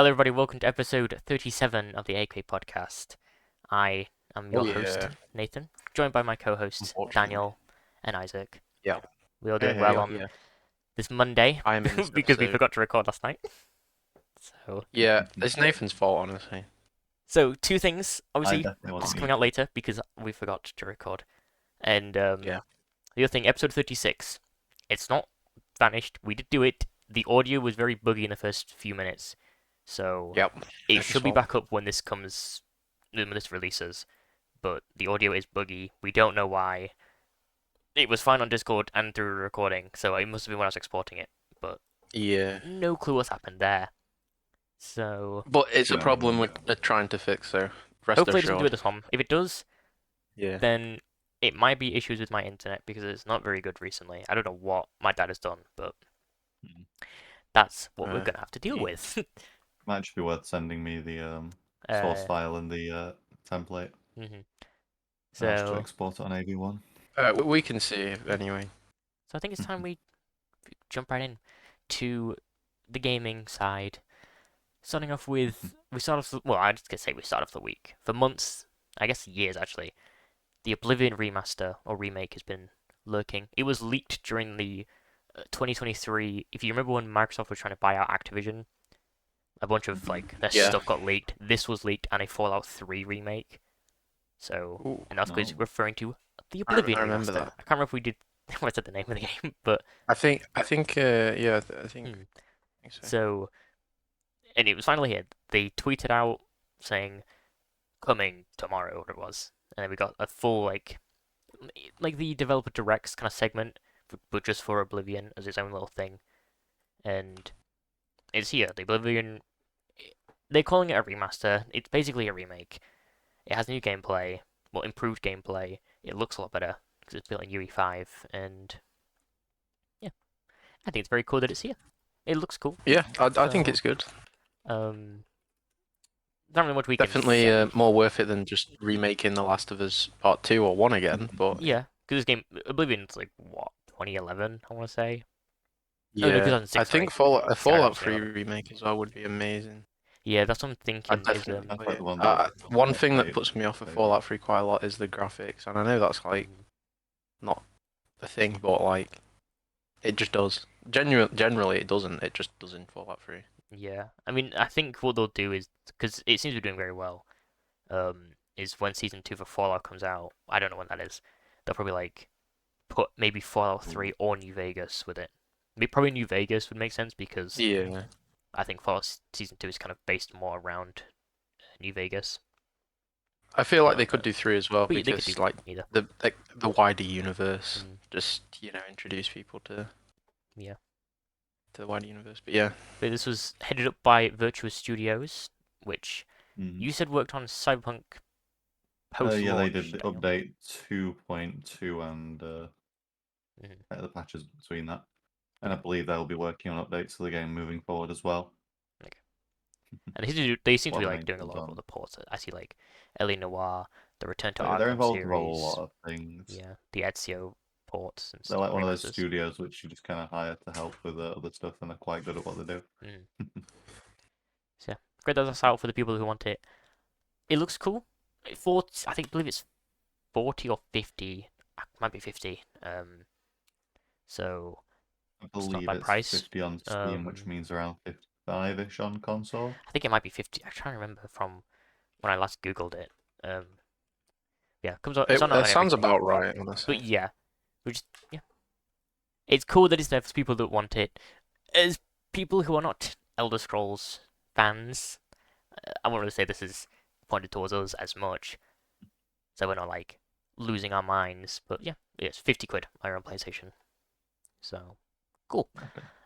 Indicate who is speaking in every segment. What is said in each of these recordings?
Speaker 1: Hello, everybody. Welcome to episode 37 of the AFK podcast. I am
Speaker 2: Oh
Speaker 1: your host,
Speaker 2: yeah,
Speaker 1: Nathan, joined by my co-hosts,
Speaker 2: unfortunately.
Speaker 1: Daniel and Isaac.
Speaker 2: Yeah.
Speaker 1: We are
Speaker 3: Hey,
Speaker 1: doing
Speaker 3: hey.
Speaker 1: well
Speaker 2: Yeah,
Speaker 1: on
Speaker 2: yeah.
Speaker 1: this Monday
Speaker 2: I'm in this
Speaker 1: because we
Speaker 2: episode.
Speaker 1: forgot to record last night. So,
Speaker 2: Yeah, it's Nathan's fault, honestly.
Speaker 1: so two things.
Speaker 3: I
Speaker 1: Obviously,
Speaker 3: definitely
Speaker 1: this is
Speaker 3: wasn't
Speaker 1: coming
Speaker 3: me.
Speaker 1: out later because we forgot to record. And
Speaker 2: Yeah.
Speaker 1: the other thing, episode 36. It's not vanished. We did do it. The audio was very buggy in the first few minutes, so
Speaker 2: Yep.
Speaker 1: it
Speaker 2: Nathan's
Speaker 1: should be
Speaker 2: fault.
Speaker 1: back up when this releases. But the audio is buggy. We don't know why. It was fine on Discord and through the recording, so it must have been when I was exporting it. But
Speaker 2: Yeah.
Speaker 1: no clue what's happened there. So
Speaker 2: But it's a
Speaker 3: Yeah.
Speaker 2: problem we're trying to fix, so rest
Speaker 1: hopefully it doesn't do it
Speaker 2: assured.
Speaker 1: this time. If it does,
Speaker 2: Yeah.
Speaker 1: then it might be issues with my internet because it's not very good recently. I don't know what my dad has done, but
Speaker 3: Mhm.
Speaker 1: that's what we're
Speaker 2: Uh,
Speaker 1: gonna have to deal with.
Speaker 3: Might just be worth sending me the source
Speaker 1: uh,
Speaker 3: file and the template
Speaker 1: mhm.
Speaker 3: just to
Speaker 1: So
Speaker 3: export it on AV1.
Speaker 2: we can see anyway.
Speaker 1: I think it's time we jump right in to the gaming side. Starting off with, I just gonna say we start off the week. For months, I guess years actually, the Oblivion remaster or remake has been lurking. It was leaked during the 2023. If you remember when Microsoft was trying to buy out Activision, a bunch of like their
Speaker 2: Yeah.
Speaker 1: stuff got leaked. This was leaked and a Fallout 3 remake. So,
Speaker 2: Ooh,
Speaker 1: and that's
Speaker 3: No.
Speaker 1: referring to the
Speaker 2: I
Speaker 1: Oblivion
Speaker 2: remember
Speaker 1: remaster.
Speaker 2: that.
Speaker 1: I can't remember if we did. What's the name of the game? But
Speaker 2: yeah,
Speaker 1: hmm.
Speaker 2: I think so.
Speaker 1: So, and it was finally here. They tweeted out saying coming tomorrow, whatever it was, and then we got a full like the developer directs kind of segment, but just for Oblivion as its own little thing, and it's here. The Oblivion, they're calling it a remaster. It's basically a remake. It has new gameplay, well, improved gameplay. It looks a lot better because it's built in UE5, and yeah, I think it's very cool that it's here. It looks cool.
Speaker 2: Yeah, I think
Speaker 1: So,
Speaker 2: it's good.
Speaker 1: um, not really much we can
Speaker 2: Definitely
Speaker 1: say.
Speaker 2: more worth it than just remaking The Last of Us Part 2 or 1 again, but
Speaker 1: Yeah, because this game, Oblivion's like what 2011, I want to say. Oh no,
Speaker 2: yeah. I
Speaker 1: 2006. Sorry,
Speaker 2: think a Fallout
Speaker 1: Skyrim's
Speaker 2: 3
Speaker 1: 2011.
Speaker 2: remake as well would be amazing.
Speaker 1: Yeah, that's what I'm
Speaker 2: I
Speaker 1: thinking. Is
Speaker 2: definitely
Speaker 3: That's
Speaker 2: play
Speaker 3: like
Speaker 2: it.
Speaker 3: the one that
Speaker 2: One thing that
Speaker 3: played
Speaker 2: puts me off of
Speaker 3: played
Speaker 2: Fallout 3 quite a lot is the graphics, and I know that's like not the thing, but like it just does. Generally, it doesn't. It just does in Fallout 3.
Speaker 1: Yeah, I mean, I think what they'll do is because it seems to be doing very well. Is when season 2 for Fallout comes out. I don't know when that is. They'll probably like put maybe Fallout 3 or New Vegas with it. Maybe probably New Vegas would make sense because
Speaker 2: Yeah,
Speaker 1: I think Fallout season 2 is kind of based more around New Vegas.
Speaker 2: I feel like they
Speaker 3: Okay.
Speaker 2: could do 3 as well
Speaker 1: But they could do
Speaker 2: because like
Speaker 1: either.
Speaker 2: the wider universe,
Speaker 1: Mm.
Speaker 2: just introduce people to
Speaker 1: Yeah.
Speaker 2: the wider universe. But yeah,
Speaker 1: But this was headed up by Virtuous Studios, which
Speaker 3: Mhm.
Speaker 1: you said worked on Cyberpunk post-launch.
Speaker 3: Yeah, they did the
Speaker 1: Daniel.
Speaker 3: update 2.2 and
Speaker 1: Mhm.
Speaker 3: the patches between that. And I believe they'll be working on updates to the game moving forward as well.
Speaker 1: Okay. And they seem to
Speaker 3: What
Speaker 1: be
Speaker 3: are the
Speaker 1: like
Speaker 3: main
Speaker 1: doing a
Speaker 3: things
Speaker 1: lot of
Speaker 3: on?
Speaker 1: other ports. I see like L.A. Noire, the Return to
Speaker 3: They're
Speaker 1: Arkham
Speaker 3: involved with a
Speaker 1: series,
Speaker 3: lot of things.
Speaker 1: yeah, the Ezio ports and
Speaker 3: They're like one of those
Speaker 1: remasters.
Speaker 3: studios which you just kind of hire to help with other stuff, and they're quite good at what they do.
Speaker 1: So yeah, great that that's out for the people who want it. It looks cool. I believe it's 40 or 50. Might be 50. So
Speaker 3: I
Speaker 1: it's not
Speaker 3: believe
Speaker 1: by
Speaker 3: it's
Speaker 1: price.
Speaker 3: 50 on Steam, which means around 55-ish on console.
Speaker 1: I think it might be 50. I'm trying to remember from when I last googled it. Yeah, it comes on. It's on
Speaker 2: it sounds
Speaker 1: everything.
Speaker 2: about right,
Speaker 1: But
Speaker 2: honestly.
Speaker 1: yeah, yeah, it's cool that it's there for people that want it. As people who are not Elder Scrolls fans, I won't really say this is pointed towards us as much, so we're not like losing our minds. But yeah, it's 50 quid on your PlayStation. So cool.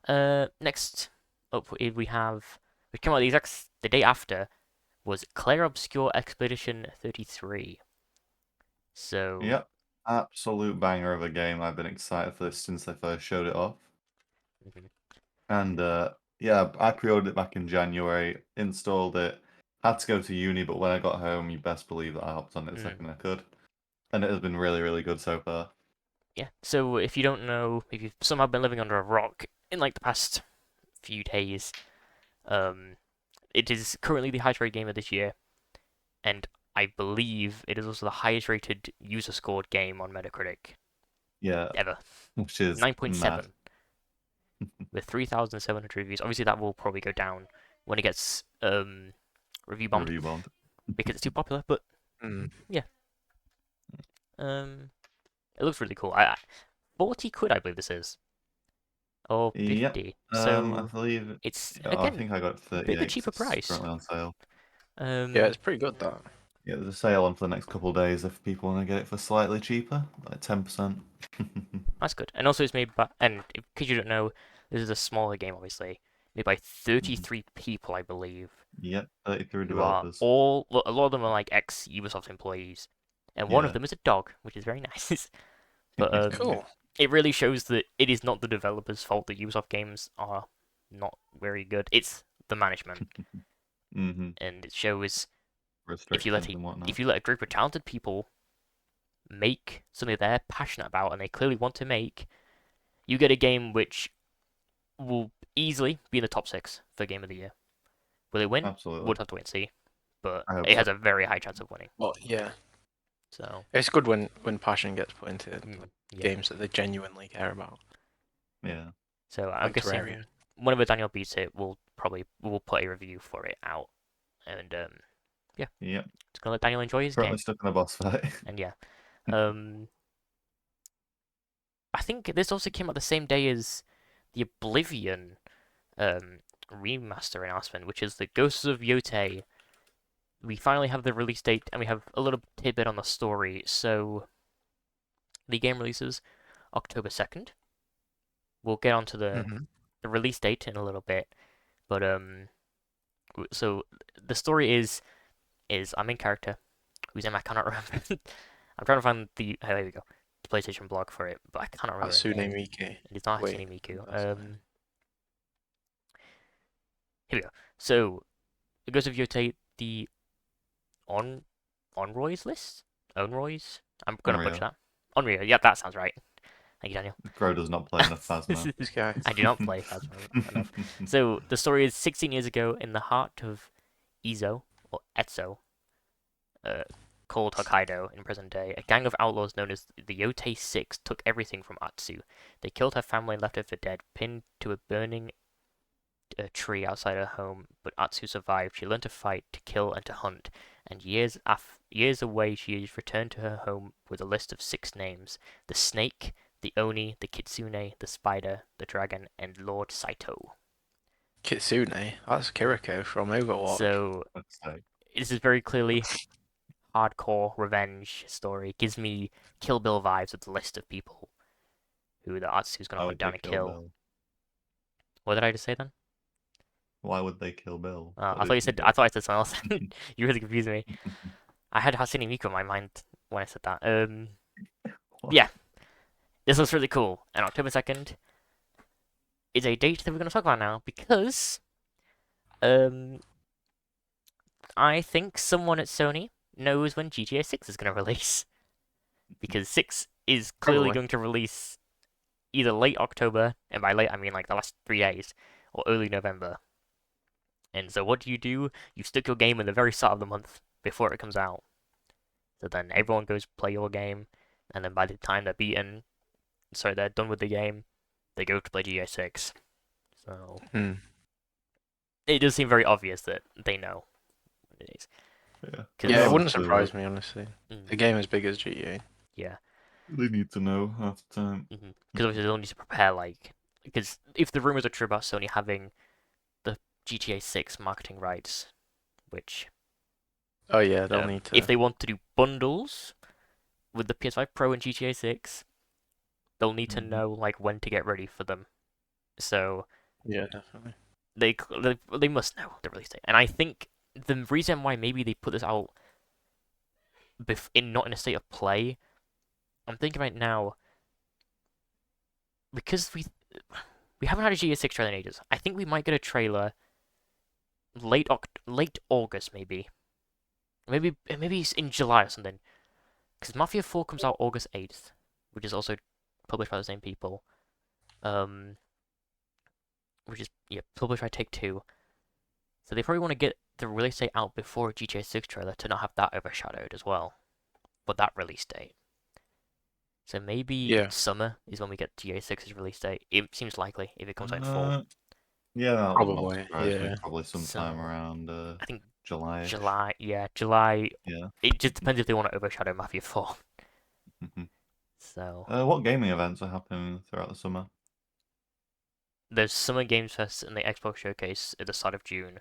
Speaker 3: Okay.
Speaker 1: Next up we have we came out the day after was Clair Obscur Expedition 33. So
Speaker 3: Yep, absolute banger of a game. I've been excited for this since they first showed it off.
Speaker 1: mhm.
Speaker 3: And yeah, I pre-ordered it back in January, installed it, had to go to uni, but when I got home, you best believe that I hopped on it the second I could. And it has been really, really good so far.
Speaker 1: Yeah. So if you don't know, if you've somehow been living under a rock in like the past few days, um, it is currently the highest rated game of this year, and I believe it is also the highest rated user scored game on Metacritic
Speaker 3: Yeah,
Speaker 1: ever.
Speaker 3: which is mad.
Speaker 1: 9.7 with 3,700 reviews. Obviously, that will probably go down when it gets review bombed
Speaker 3: Review bombed.
Speaker 1: because it's too popular. But
Speaker 2: Mm.
Speaker 1: it looks really cool. 40 quid, I believe this is, or
Speaker 3: Yep.
Speaker 1: 50.
Speaker 3: I
Speaker 1: So
Speaker 3: believe.
Speaker 1: it's
Speaker 3: I
Speaker 1: again
Speaker 3: think I got
Speaker 1: a bit of a
Speaker 3: 38 'cause
Speaker 1: cheaper
Speaker 3: it's
Speaker 1: price.
Speaker 3: currently on sale.
Speaker 2: Yeah, it's pretty good that.
Speaker 3: Yeah, there's a sale on for the next couple of days if people want to get it for slightly cheaper, like 10%.
Speaker 1: That's good. And also, it's made by, and because you don't know, this is a smaller game, obviously, made by 33 people, I believe,
Speaker 3: Yep, 33
Speaker 1: who are
Speaker 3: developers.
Speaker 1: all, a lot of them are like ex-Ubisoft employees, and one of
Speaker 3: Yeah.
Speaker 1: them is a dog, which is very nice. But
Speaker 2: Cool.
Speaker 1: it really shows that it is not the developers' fault that Ubisoft games are not very good. It's the management,
Speaker 3: Mm-hmm.
Speaker 1: and it shows if you let
Speaker 3: Restrictions and whatnot.
Speaker 1: a group of talented people make something they're passionate about and they clearly want to make, you get a game which will easily be in the top 6 for Game of the Year. Will it win?
Speaker 3: Absolutely.
Speaker 1: We'll have to wait and see. But
Speaker 3: I hope
Speaker 1: it
Speaker 3: so.
Speaker 1: has a very high chance of winning.
Speaker 2: Well, yeah.
Speaker 1: So
Speaker 2: It's good when passion gets put into
Speaker 1: yeah.
Speaker 2: games that they genuinely care about.
Speaker 3: Yeah.
Speaker 1: So I'm
Speaker 2: Like
Speaker 1: guessing
Speaker 2: Terraria.
Speaker 1: whenever Daniel beats it, we'll put a review for it out, and yeah,
Speaker 3: Yep.
Speaker 1: just gonna let Daniel enjoy his
Speaker 3: Currently
Speaker 1: game.
Speaker 3: stuck in a boss fight.
Speaker 1: And yeah, um, I think this also came out the same day as the Oblivion remaster announcement, which is the Ghosts of Yotei. We finally have the release date, and we have a little tidbit on the story. So the game releases October 2nd. We'll get onto the release date in a little bit, but so the story is our main character, whose name I cannot remember. I'm trying to find the there we go, the PlayStation blog for it, but I cannot remember his
Speaker 2: Hatsune
Speaker 1: name.
Speaker 2: Miku.
Speaker 1: It is not
Speaker 2: Wait,
Speaker 1: Hatsune Miku.
Speaker 2: that's fine.
Speaker 1: Here we go. So it goes of Yotei, the on Onroy's list. Onroy's. I'm gonna butcher
Speaker 3: Unreal.
Speaker 1: that. Onryo. Yeah, that sounds right. Thank you, Daniel.
Speaker 3: Crow does not play enough Phasma.
Speaker 2: This guy.
Speaker 1: I do not play Phasma enough. So the story is 16 years ago in the heart of Izo or Etzo, called Hokkaido in present day. A gang of outlaws known as the Yotei Six took everything from Atsu. They killed her family and left her for dead, pinned to a burning tree outside her home. But Atsu survived. She learned to fight, to kill, and to hunt. And years away, she has returned to her home with a list of 6 names: the Snake, the Oni, the Kitsune, the Spider, the Dragon, and Lord Saito.
Speaker 2: Kitsune. That's Kiriko from Overwatch.
Speaker 1: So this is very clearly hardcore revenge story. It gives me Kill Bill vibes with the list of people who the Atsu's gonna
Speaker 3: Why
Speaker 1: hunt
Speaker 3: would they
Speaker 1: down and kill.
Speaker 3: Bill?
Speaker 1: What did I just say then?
Speaker 3: Why would they kill Bill? What
Speaker 1: I
Speaker 3: did he
Speaker 1: thought
Speaker 3: do?
Speaker 1: I said something else. You really confused me. I had Hatsune Miku in my mind when I said that. Yeah, this looks really cool. And October 2nd is a date that we're gonna talk about now because I think someone at Sony knows when GTA 6 is gonna release, because 6 is clearly
Speaker 2: Probably.
Speaker 1: going to release either late October, and by late I mean like the last 3 days, or early November. And so what do? You stick your game in the very start of the month before it comes out. So then everyone goes play your game, and then by the time they're done with the game, they go to play GTA 6. So it does seem very obvious that they know what it is.
Speaker 2: Yeah, it wouldn't
Speaker 3: Honestly,
Speaker 2: surprise me, honestly. A game as big as GTA.
Speaker 1: Yeah.
Speaker 3: They need to know half the time.
Speaker 1: Because obviously they'll need to prepare, because if the rumors are true about Sony having the GTA 6 marketing rights, which
Speaker 2: Oh yeah, they'll need to.
Speaker 1: if they want to do bundles with the PS5 Pro and GTA 6, they'll need to know when to get ready for them. So
Speaker 2: Yeah, definitely.
Speaker 1: they must know the release date, and I think the reason why maybe they put this out not in a state of play, I'm thinking right now, because we haven't had a GTA 6 trailer in ages. I think we might get a trailer late August, maybe it's in July or something. Because Mafia 4 comes out August 8th, which is also published by the same people. Which is published by Take-Two. So they probably want to get the release date out before a GTA 6 trailer to not have that overshadowed as well. But that release date. So maybe
Speaker 4: Yeah,
Speaker 1: summer is when we get GTA 6's release date. It seems likely if it comes out in fall.
Speaker 3: Yeah, that would not
Speaker 4: probably.
Speaker 3: surprise me.
Speaker 4: Yeah.
Speaker 3: Probably sometime
Speaker 1: So
Speaker 3: around
Speaker 1: I think
Speaker 3: July-ish.
Speaker 1: July, yeah, July.
Speaker 3: Yeah.
Speaker 1: It just depends if they want to overshadow Mafia 4. So
Speaker 3: What gaming events are happening throughout the summer?
Speaker 1: there's Summer Games Fest and the Xbox Showcase at the start of June.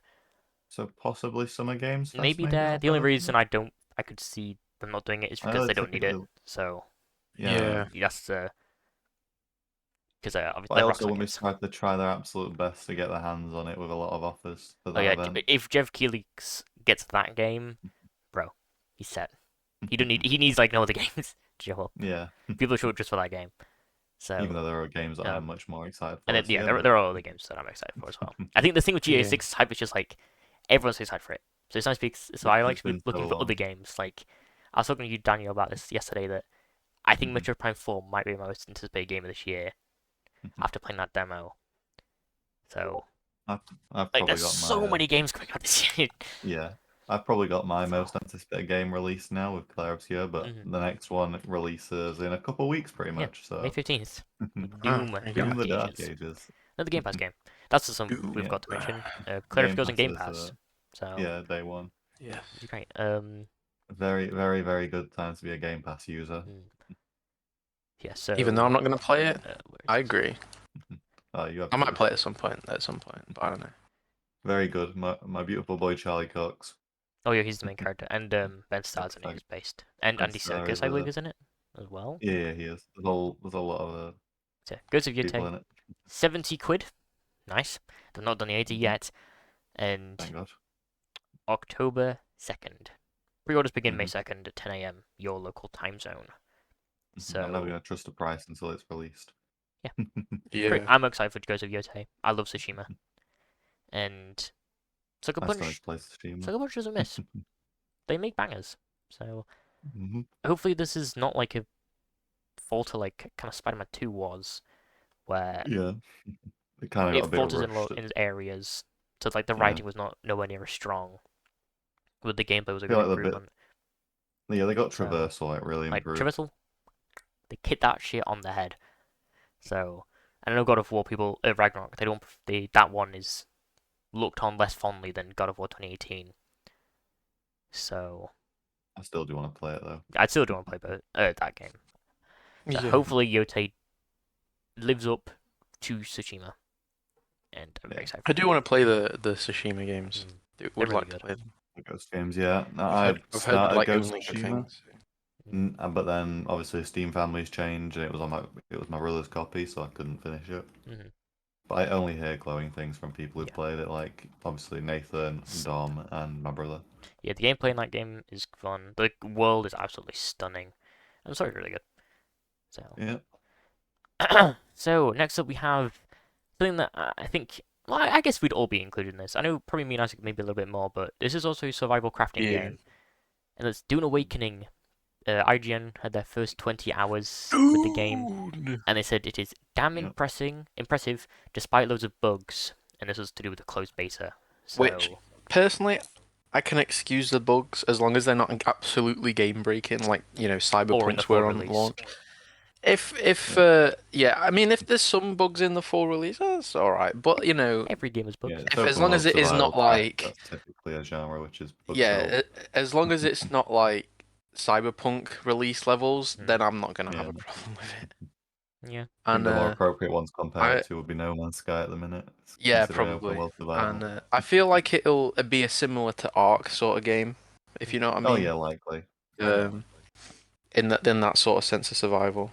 Speaker 3: So possibly Summer Games Fest,
Speaker 1: Maybe
Speaker 3: maybe
Speaker 1: there.
Speaker 3: not
Speaker 1: The only
Speaker 3: better.
Speaker 1: reason I could see them not doing it is
Speaker 3: I
Speaker 1: because
Speaker 3: know
Speaker 1: they don't need it.
Speaker 3: typically,
Speaker 1: So
Speaker 3: yeah.
Speaker 1: that's because
Speaker 3: But
Speaker 1: obviously
Speaker 3: I
Speaker 1: like
Speaker 3: also
Speaker 1: Rockstar
Speaker 3: wouldn't be
Speaker 1: Games.
Speaker 3: surprised if they try their absolute best to get their hands on it with a lot of offers for
Speaker 1: Oh
Speaker 3: that
Speaker 1: yeah,
Speaker 3: event.
Speaker 1: if Jeff Keighley gets that game, bro, he's set. He don't need. He needs like no other games to show up.
Speaker 3: Yeah.
Speaker 1: People show up just for that game.
Speaker 3: Even
Speaker 1: So
Speaker 3: though there are games that I am
Speaker 1: um,
Speaker 3: much more excited
Speaker 1: and
Speaker 3: for.
Speaker 1: then
Speaker 3: So
Speaker 1: yeah,
Speaker 3: yeah,
Speaker 1: there are other games that I'm excited for as well. I think the thing with GTA
Speaker 4: Yeah.
Speaker 1: 6 hype is just like everyone's so excited for it. So it's nice because so I like
Speaker 3: it's
Speaker 1: to be
Speaker 3: been
Speaker 1: looking
Speaker 3: so
Speaker 1: for other
Speaker 3: long.
Speaker 1: games. Like I was talking to you, Daniel, about this yesterday. That I think
Speaker 3: Mhm.
Speaker 1: Metroid Prime 4 might be my most anticipated game of this year after playing that demo. So
Speaker 3: I've
Speaker 1: like,
Speaker 3: probably
Speaker 1: there's
Speaker 3: got
Speaker 1: so
Speaker 3: my
Speaker 1: many games coming out this year.
Speaker 3: yeah. I've probably got my
Speaker 1: So
Speaker 3: most anticipated game released now with Clair Obscur, but
Speaker 1: mhm.
Speaker 3: the next one releases in a couple weeks, pretty
Speaker 1: Yeah,
Speaker 3: much.
Speaker 1: May
Speaker 3: So
Speaker 1: 15th.
Speaker 4: Oh,
Speaker 1: Doom
Speaker 4: there you go.
Speaker 3: Doom:
Speaker 1: Dark
Speaker 3: The Dark
Speaker 1: Ages.
Speaker 3: Ages.
Speaker 1: Another Game Pass game. That's just something we've
Speaker 3: Yeah,
Speaker 1: got to mention. Clair
Speaker 3: Game
Speaker 1: Obscur's in
Speaker 3: Pass
Speaker 1: Game
Speaker 3: is
Speaker 1: Pass. So
Speaker 3: yeah, day one.
Speaker 4: Yes.
Speaker 1: it's great.
Speaker 3: Very, very, very good time to be a Game Pass user.
Speaker 1: Yeah,
Speaker 4: Even though I'm
Speaker 1: so
Speaker 4: not gonna play it,
Speaker 1: where is
Speaker 4: I
Speaker 1: this?
Speaker 4: agree.
Speaker 3: Oh, you
Speaker 4: I
Speaker 3: have
Speaker 4: might
Speaker 3: to.
Speaker 4: play it at some point. At some point, but I don't know.
Speaker 3: Very good. My beautiful boy Charlie Cox.
Speaker 1: Oh yeah, he's the main character, and Ben Starr's in it.
Speaker 3: Thank
Speaker 1: He's based, and
Speaker 3: and
Speaker 1: Andy
Speaker 3: Star
Speaker 1: Serkis,
Speaker 3: is
Speaker 1: I believe, is in it as well.
Speaker 3: yeah, he is. There's a lot of
Speaker 1: So Ghost of
Speaker 3: people
Speaker 1: Yotei,
Speaker 3: in it.
Speaker 1: 70 quid. Nice. They've not done the 80
Speaker 3: Mhm.
Speaker 1: yet, and
Speaker 3: Thank God.
Speaker 1: October 2nd. Pre-orders begin May
Speaker 3: Mhm.
Speaker 1: 2nd at 10 a.m. your local time zone.
Speaker 3: I'm never
Speaker 1: So
Speaker 3: gonna trust the price until it's released.
Speaker 1: yeah,
Speaker 4: Yeah.
Speaker 1: I'm excited for Ghost of Yotei. I love Tsushima, and Sucker
Speaker 3: I still need
Speaker 1: Punch.
Speaker 3: to play Steam.
Speaker 1: Sucker Punch doesn't miss. They make bangers. So
Speaker 3: hmm
Speaker 1: hopefully this is not like a falter like kind of Spider-Man 2 was, where
Speaker 3: Yeah, it kind of
Speaker 1: it
Speaker 3: got a bit
Speaker 1: falters
Speaker 3: rushed.
Speaker 1: in areas. So like the
Speaker 3: Yeah,
Speaker 1: writing was not nowhere near as strong, but the gameplay was
Speaker 3: I
Speaker 1: a
Speaker 3: feel
Speaker 1: good
Speaker 3: like the bit.
Speaker 1: improvement.
Speaker 3: Yeah, they got
Speaker 1: So
Speaker 3: traversal like really
Speaker 1: like
Speaker 3: improved.
Speaker 1: Traversal, they hit that shit on the head. So and I know God of War people Ragnarok that one is looked on less fondly than God of War 2018. So
Speaker 3: I still do want to play it though.
Speaker 1: I still do want to play that game. So
Speaker 4: Yeah.
Speaker 1: hopefully Yotei lives up to Tsushima, and I'm very
Speaker 3: Yeah,
Speaker 1: excited
Speaker 4: I
Speaker 1: for
Speaker 4: do want to play the Tsushima games.
Speaker 1: it.
Speaker 4: I
Speaker 1: They're
Speaker 4: would
Speaker 1: really
Speaker 4: like to
Speaker 1: good.
Speaker 4: play them.
Speaker 3: the Ghost games. Yeah, no,
Speaker 4: I've
Speaker 3: I
Speaker 4: heard
Speaker 3: started
Speaker 4: like
Speaker 3: Ghost
Speaker 4: only good
Speaker 3: Tsushima,
Speaker 4: things.
Speaker 3: but then obviously Steam families changed, and it was my brother's copy, so I couldn't finish it.
Speaker 1: Mm-hmm.
Speaker 3: But I only hear glowing things from people who
Speaker 1: Yeah.
Speaker 3: played it, like obviously Nathan, Dom, and my brother.
Speaker 1: Yeah, the gameplay in that game is fun. The world is absolutely stunning. And the story's really good.
Speaker 3: Yeah,
Speaker 1: So next up we have something that I think, well, I guess we'd all be included in this. I know probably me and Isaac maybe a little bit more, but this is also a survival crafting
Speaker 4: Yeah.
Speaker 1: game, and it's Dune Awakening. IGN had their first 20 hours with the game,
Speaker 4: Dude.
Speaker 1: and they said it is damn
Speaker 3: Yep.
Speaker 1: impressive despite loads of bugs, and this was to do with the closed beta.
Speaker 4: Which
Speaker 1: So
Speaker 4: personally, I can excuse the bugs as long as they're not absolutely game breaking, like
Speaker 1: or in the
Speaker 4: Cyberpunks
Speaker 1: full
Speaker 4: were on
Speaker 1: release.
Speaker 4: launch. If yeah, I mean, if there's some bugs in the full release, that's all right. But
Speaker 1: Every game has
Speaker 3: yeah,
Speaker 1: bugs.
Speaker 3: it's
Speaker 4: as
Speaker 3: open
Speaker 4: long as
Speaker 3: world
Speaker 4: it is not
Speaker 3: survival.
Speaker 4: like
Speaker 3: That's typically a genre which is bug
Speaker 4: yeah,
Speaker 3: filled.
Speaker 4: as long as it's not like Cyberpunk release levels,
Speaker 1: Mm.
Speaker 4: then I'm not gonna have
Speaker 3: Yeah,
Speaker 4: a problem with it.
Speaker 3: I
Speaker 1: Yeah.
Speaker 3: think
Speaker 4: And
Speaker 3: the more appropriate ones to compare
Speaker 4: I
Speaker 3: it to would be No Man's Sky at the minute,
Speaker 4: yeah,
Speaker 3: considering open
Speaker 4: probably.
Speaker 3: world
Speaker 4: And
Speaker 3: survival.
Speaker 4: I feel like it'll be a similar to Ark sort of game, if you know what I
Speaker 3: Oh
Speaker 4: mean.
Speaker 3: yeah, likely.
Speaker 4: Um, in that sort of sense of survival.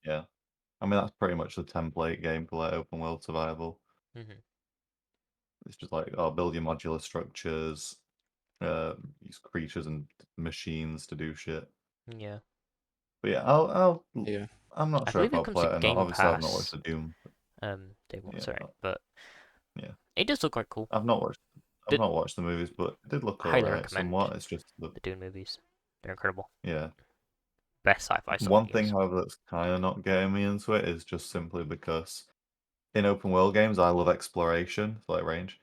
Speaker 3: Yeah, I mean that's pretty much the template game for like open world survival.
Speaker 1: Mm-hmm.
Speaker 3: It's just like build your modular structures, use creatures and machines to do shit.
Speaker 1: Yeah.
Speaker 3: But yeah,
Speaker 4: Yeah.
Speaker 3: I'm not
Speaker 1: I
Speaker 3: sure
Speaker 1: believe
Speaker 3: if
Speaker 1: it
Speaker 3: I'll
Speaker 1: comes
Speaker 3: play
Speaker 1: to
Speaker 3: it or not.
Speaker 1: Game
Speaker 3: Obviously, I've not watched
Speaker 1: Pass.
Speaker 3: the Doom.
Speaker 1: Day one,
Speaker 3: Yeah,
Speaker 1: sorry, but
Speaker 3: yeah,
Speaker 1: it does look quite cool.
Speaker 3: I've not watched. I've
Speaker 1: Did
Speaker 3: not watched the movies, but it did look
Speaker 1: highly
Speaker 3: alright.
Speaker 1: recommend
Speaker 3: Somewhat. It's just
Speaker 1: the Dune movies. They're incredible.
Speaker 3: yeah.
Speaker 1: Best sci-fi story
Speaker 3: One thing,
Speaker 1: games.
Speaker 3: however, that's kind of not getting me into it is just simply because in open world games, I love exploration, so like range.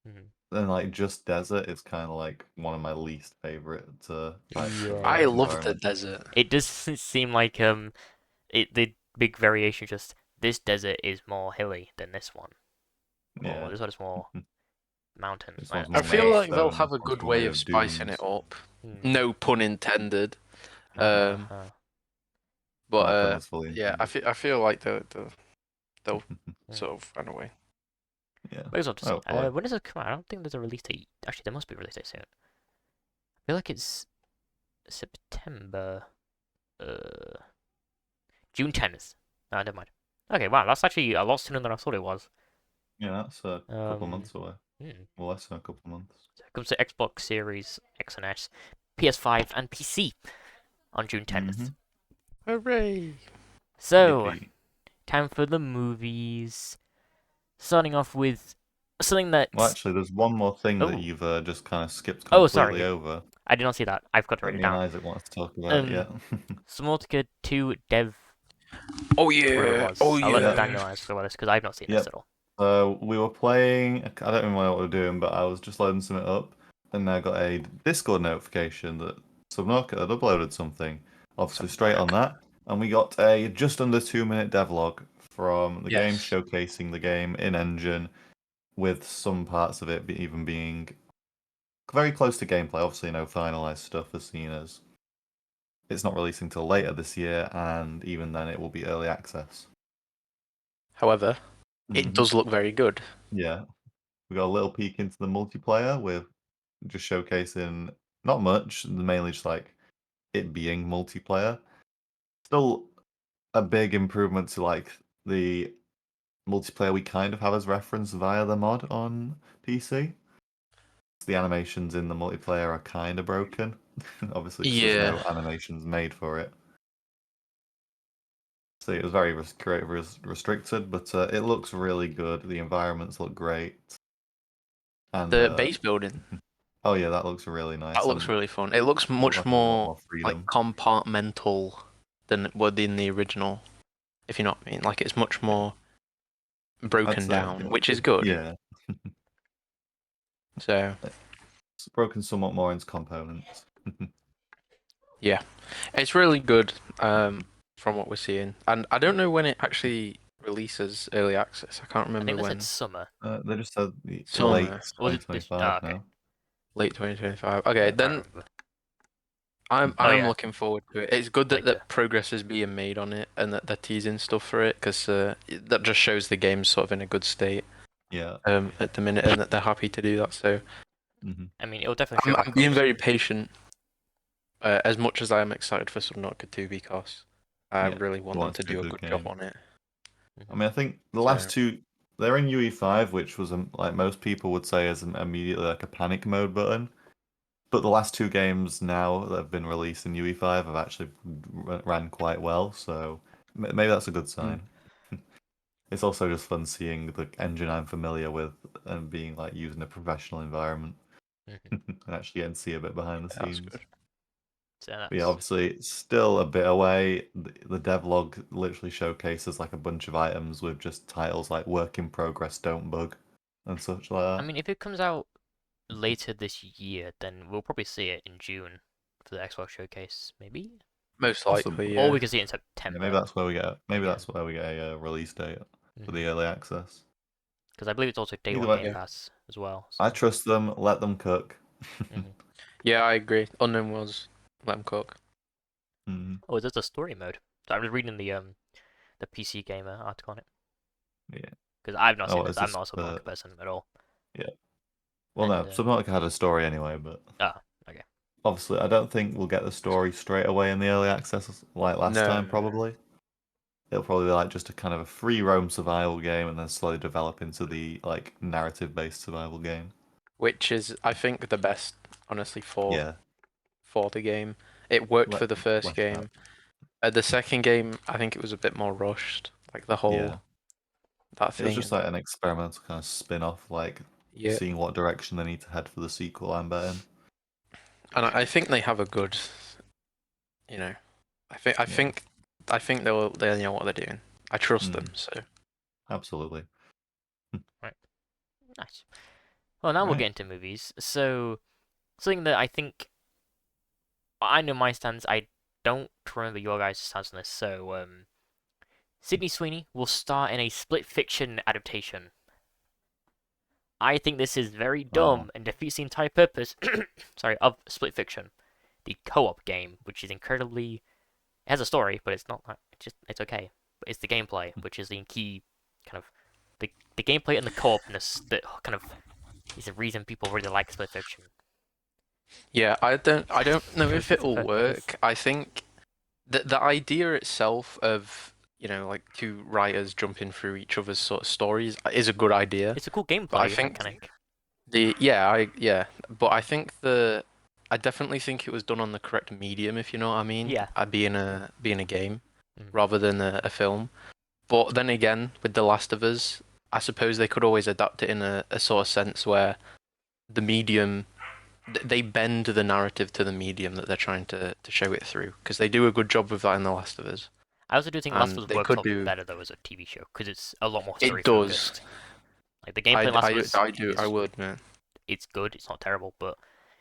Speaker 1: Mm-hmm.
Speaker 3: then like just desert is kind of like one of my least favorite types of
Speaker 1: Yeah.
Speaker 4: I love the
Speaker 3: environment.
Speaker 4: desert.
Speaker 1: It does seem like the big variation just this desert is more hilly than this one, or
Speaker 3: Yeah,
Speaker 1: this one is more mountain.
Speaker 3: this
Speaker 1: I,
Speaker 3: one's
Speaker 4: I
Speaker 3: more
Speaker 4: feel like they'll
Speaker 3: limestone.
Speaker 4: have
Speaker 3: This
Speaker 4: a
Speaker 3: one's
Speaker 4: good way
Speaker 3: probably
Speaker 4: of
Speaker 3: of
Speaker 4: spicing it
Speaker 3: dunes.
Speaker 4: up.
Speaker 1: hmm.
Speaker 4: No pun intended. Um,
Speaker 1: Uh-huh.
Speaker 4: but
Speaker 3: That pun was fully
Speaker 4: yeah,
Speaker 3: intended.
Speaker 4: I feel like they'll
Speaker 1: Hmm.
Speaker 4: sort of find a way.
Speaker 3: Yeah,
Speaker 1: But it's up to see.
Speaker 3: hopefully.
Speaker 1: When does it come out? I don't think there's a release date. Actually, there must be a release date soon. I feel like it's September. Uh, June 10th. Ah, never mind. Okay, wow, that's actually a lot sooner than I thought it was.
Speaker 3: Yeah, that's a couple
Speaker 1: Um,
Speaker 3: months away.
Speaker 1: hmm.
Speaker 3: Well, less than a couple months.
Speaker 1: So it comes to Xbox Series X and S, PS5, and PC on June 10th.
Speaker 4: Hooray!
Speaker 1: So,
Speaker 3: Yippee.
Speaker 1: time for the movies. Starting off with something that.
Speaker 3: Well, actually, there's one more thing that
Speaker 1: Oh,
Speaker 3: you've just kind of skipped
Speaker 1: oh,
Speaker 3: completely
Speaker 1: sorry.
Speaker 3: over
Speaker 1: I did not see that. I've got to
Speaker 3: that
Speaker 1: write it
Speaker 3: me and
Speaker 1: down.
Speaker 3: Isaac wanted to talk about. Yeah.
Speaker 1: Subnautica 2 Dev,
Speaker 4: Oh
Speaker 1: whatever it
Speaker 4: yeah!
Speaker 1: was.
Speaker 4: Oh
Speaker 1: I'll let
Speaker 3: yeah.
Speaker 1: Daniel answer about this because I've not seen this
Speaker 3: Yep.
Speaker 1: at all.
Speaker 3: We were playing. I don't remember what we were doing, but I was just loading something up, and I got a Discord notification that Subnautica had uploaded something. Obviously, straight on that, and we got a just under 2 minute devlog from the game
Speaker 4: Yes.
Speaker 3: showcasing the game in engine, with some parts of it even being very close to gameplay. Obviously, no finalized stuff as seen as it's not releasing till later this year, and even then, it will be early access.
Speaker 4: However, it
Speaker 3: Mhm.
Speaker 4: does look very good.
Speaker 3: Yeah, we got a little peek into the multiplayer with just showcasing not much, mainly just like it being multiplayer. Still a big improvement to like the multiplayer we kind of have as reference via the mod on PC. The animations in the multiplayer are kind of broken, obviously because there's
Speaker 4: Yeah.
Speaker 3: no animations made for it. So it was very restricted, but it looks really good. The environments look great, and
Speaker 4: The base building,
Speaker 3: oh yeah, that looks really
Speaker 4: that
Speaker 3: nice
Speaker 4: looks
Speaker 3: and
Speaker 4: really fun. It looks
Speaker 3: looks
Speaker 4: much
Speaker 3: like a lot
Speaker 4: more
Speaker 3: more
Speaker 4: like
Speaker 3: freedom.
Speaker 4: compartmental than it would in the original, if you know what I mean. Like it's much more
Speaker 3: I'd
Speaker 4: broken
Speaker 3: say
Speaker 4: down, which is good.
Speaker 3: yeah,
Speaker 4: So
Speaker 3: it's broken somewhat more into components.
Speaker 4: yeah, it's really good from what we're seeing. And I don't know when it actually releases early access. I can't
Speaker 1: I
Speaker 4: remember
Speaker 1: think they said
Speaker 4: when.
Speaker 1: summer.
Speaker 3: They just said late
Speaker 4: Summer,
Speaker 1: Or was it this?
Speaker 3: 2025
Speaker 1: Oh, okay.
Speaker 3: now.
Speaker 4: late 2025. Okay,
Speaker 1: I can't
Speaker 4: then
Speaker 1: remember.
Speaker 4: I'm
Speaker 1: Oh,
Speaker 4: I'm
Speaker 1: yeah.
Speaker 4: looking forward to it. It's good that
Speaker 1: Later.
Speaker 4: progress is being made on it and that they're teasing stuff for it because that just shows the game's sort of in a good state
Speaker 3: Yeah.
Speaker 4: at the minute and that they're happy to do that. So
Speaker 3: hmm
Speaker 1: I mean, it'll definitely show
Speaker 4: I'm
Speaker 1: back
Speaker 4: being
Speaker 1: up.
Speaker 4: very patient as much as I am excited for Subnautica 2 because I
Speaker 3: Yeah.
Speaker 4: really want
Speaker 3: You
Speaker 4: them
Speaker 3: want it
Speaker 4: to
Speaker 3: to be a
Speaker 4: do a
Speaker 3: good
Speaker 4: good job
Speaker 3: game.
Speaker 4: on it.
Speaker 3: I mean, I think the
Speaker 4: So
Speaker 3: last two, they're in UE5, which was like most people would say is immediately like a panic mode button. But the last two games now that have been released in UE5 have actually ran quite well, so maybe that's a good sign. It's also just fun seeing the engine I'm familiar with and being like used in a professional environment and actually getting to see a bit behind the
Speaker 4: that's
Speaker 3: scenes.
Speaker 4: good.
Speaker 1: So
Speaker 3: But yeah,
Speaker 1: that's
Speaker 3: obviously it's still a bit away. The devlog literally showcases like a bunch of items with just titles like "Work in Progress, Don't Bug" and such like
Speaker 1: I
Speaker 3: that.
Speaker 1: mean, if it comes out later this year, then we'll probably see it in June for the Xbox showcase, maybe?
Speaker 4: Most likely,
Speaker 3: Possibly.
Speaker 1: Or
Speaker 4: yeah.
Speaker 1: we could see it in
Speaker 3: Yeah, maybe
Speaker 1: September
Speaker 3: that's where we get. Maybe
Speaker 1: again.
Speaker 3: that's where we get a release date for the
Speaker 1: Because
Speaker 3: early access.
Speaker 1: I believe it's also day
Speaker 3: Either
Speaker 1: one
Speaker 3: way,
Speaker 1: Game
Speaker 4: Yeah.
Speaker 1: Pass as well.
Speaker 3: I
Speaker 1: So.
Speaker 3: trust them. Let them cook.
Speaker 1: Mhm.
Speaker 4: Yeah, I agree. Unknown was let them cook.
Speaker 3: Mhm.
Speaker 1: Oh, there's a story mode. So I was reading the PC Gamer article on it
Speaker 3: Yeah.
Speaker 1: because I've not seen
Speaker 3: Oh,
Speaker 1: this.
Speaker 3: is
Speaker 1: I'm
Speaker 3: this?
Speaker 1: not a Subnautica person at all.
Speaker 3: Yeah. Well, no.
Speaker 1: And
Speaker 3: Subnautica had a story anyway, but
Speaker 1: okay.
Speaker 3: obviously, I don't think we'll get the story straight away in the early access like last
Speaker 4: No,
Speaker 3: time.
Speaker 4: no, no.
Speaker 3: Probably. It'll probably be like just a kind of a free roam survival game, and then slowly develop into the like narrative based survival game.
Speaker 4: Which is, I think, the best, honestly,
Speaker 3: Yeah,
Speaker 4: for the game. It worked
Speaker 3: let
Speaker 4: for the first
Speaker 3: flesh out.
Speaker 4: game. The second game, I think it was a bit more rushed, like the
Speaker 3: Yeah,
Speaker 4: whole that
Speaker 3: it was
Speaker 4: thing.
Speaker 3: just like an experimental kind of spin off, like
Speaker 4: Yeah,
Speaker 3: seeing what direction they need to head for the sequel. I'm betting.
Speaker 4: and I think they have a good, you know, I think I
Speaker 3: Yeah,
Speaker 4: think I think they know what they're doing. I trust them.
Speaker 3: mm,
Speaker 4: So
Speaker 3: absolutely.
Speaker 1: Right. Nice. Well, now we'll
Speaker 3: Right.
Speaker 1: get into movies. So, something that I know my stance. I don't remember your guys' stance on this. So, Sydney Sweeney will star in a split fiction adaptation. I think this is very
Speaker 3: Oh.
Speaker 1: dumb and defeats the entire purpose, sorry, of split fiction, the co-op game, which is incredibly. It has a story, but it's not. It's okay. But it's the gameplay, which is the key, kind of, the gameplay and the co-opness that kind of is the reason people really like split fiction.
Speaker 4: Yeah, I don't know
Speaker 1: It
Speaker 4: if
Speaker 1: defeats the
Speaker 4: it'll
Speaker 1: purpose.
Speaker 4: work. I think the idea itself of, like two writers jumping through each other's sort of stories is a good idea.
Speaker 1: It's a cool
Speaker 4: But I
Speaker 1: gameplay
Speaker 4: think
Speaker 1: mechanic.
Speaker 4: but I think I definitely think it was done on the correct medium, if you know what I mean.
Speaker 1: Yeah.
Speaker 4: Being a game
Speaker 1: Mm.
Speaker 4: rather than a film. But then again, with The Last of Us, I suppose they could always adapt it in a sort of sense where the medium they bend the narrative to the medium that they're trying to show it through, because they do a good job with that in The Last of Us,
Speaker 1: I also do think Last
Speaker 4: and
Speaker 1: of Us
Speaker 4: they
Speaker 1: works a
Speaker 4: could
Speaker 1: lot
Speaker 4: do
Speaker 1: better though as a TV show because it's a lot more story
Speaker 4: it does.
Speaker 1: focused. Like the gameplay in Last of Us
Speaker 4: I
Speaker 1: is
Speaker 4: would, man.
Speaker 1: it's good, it's not terrible, but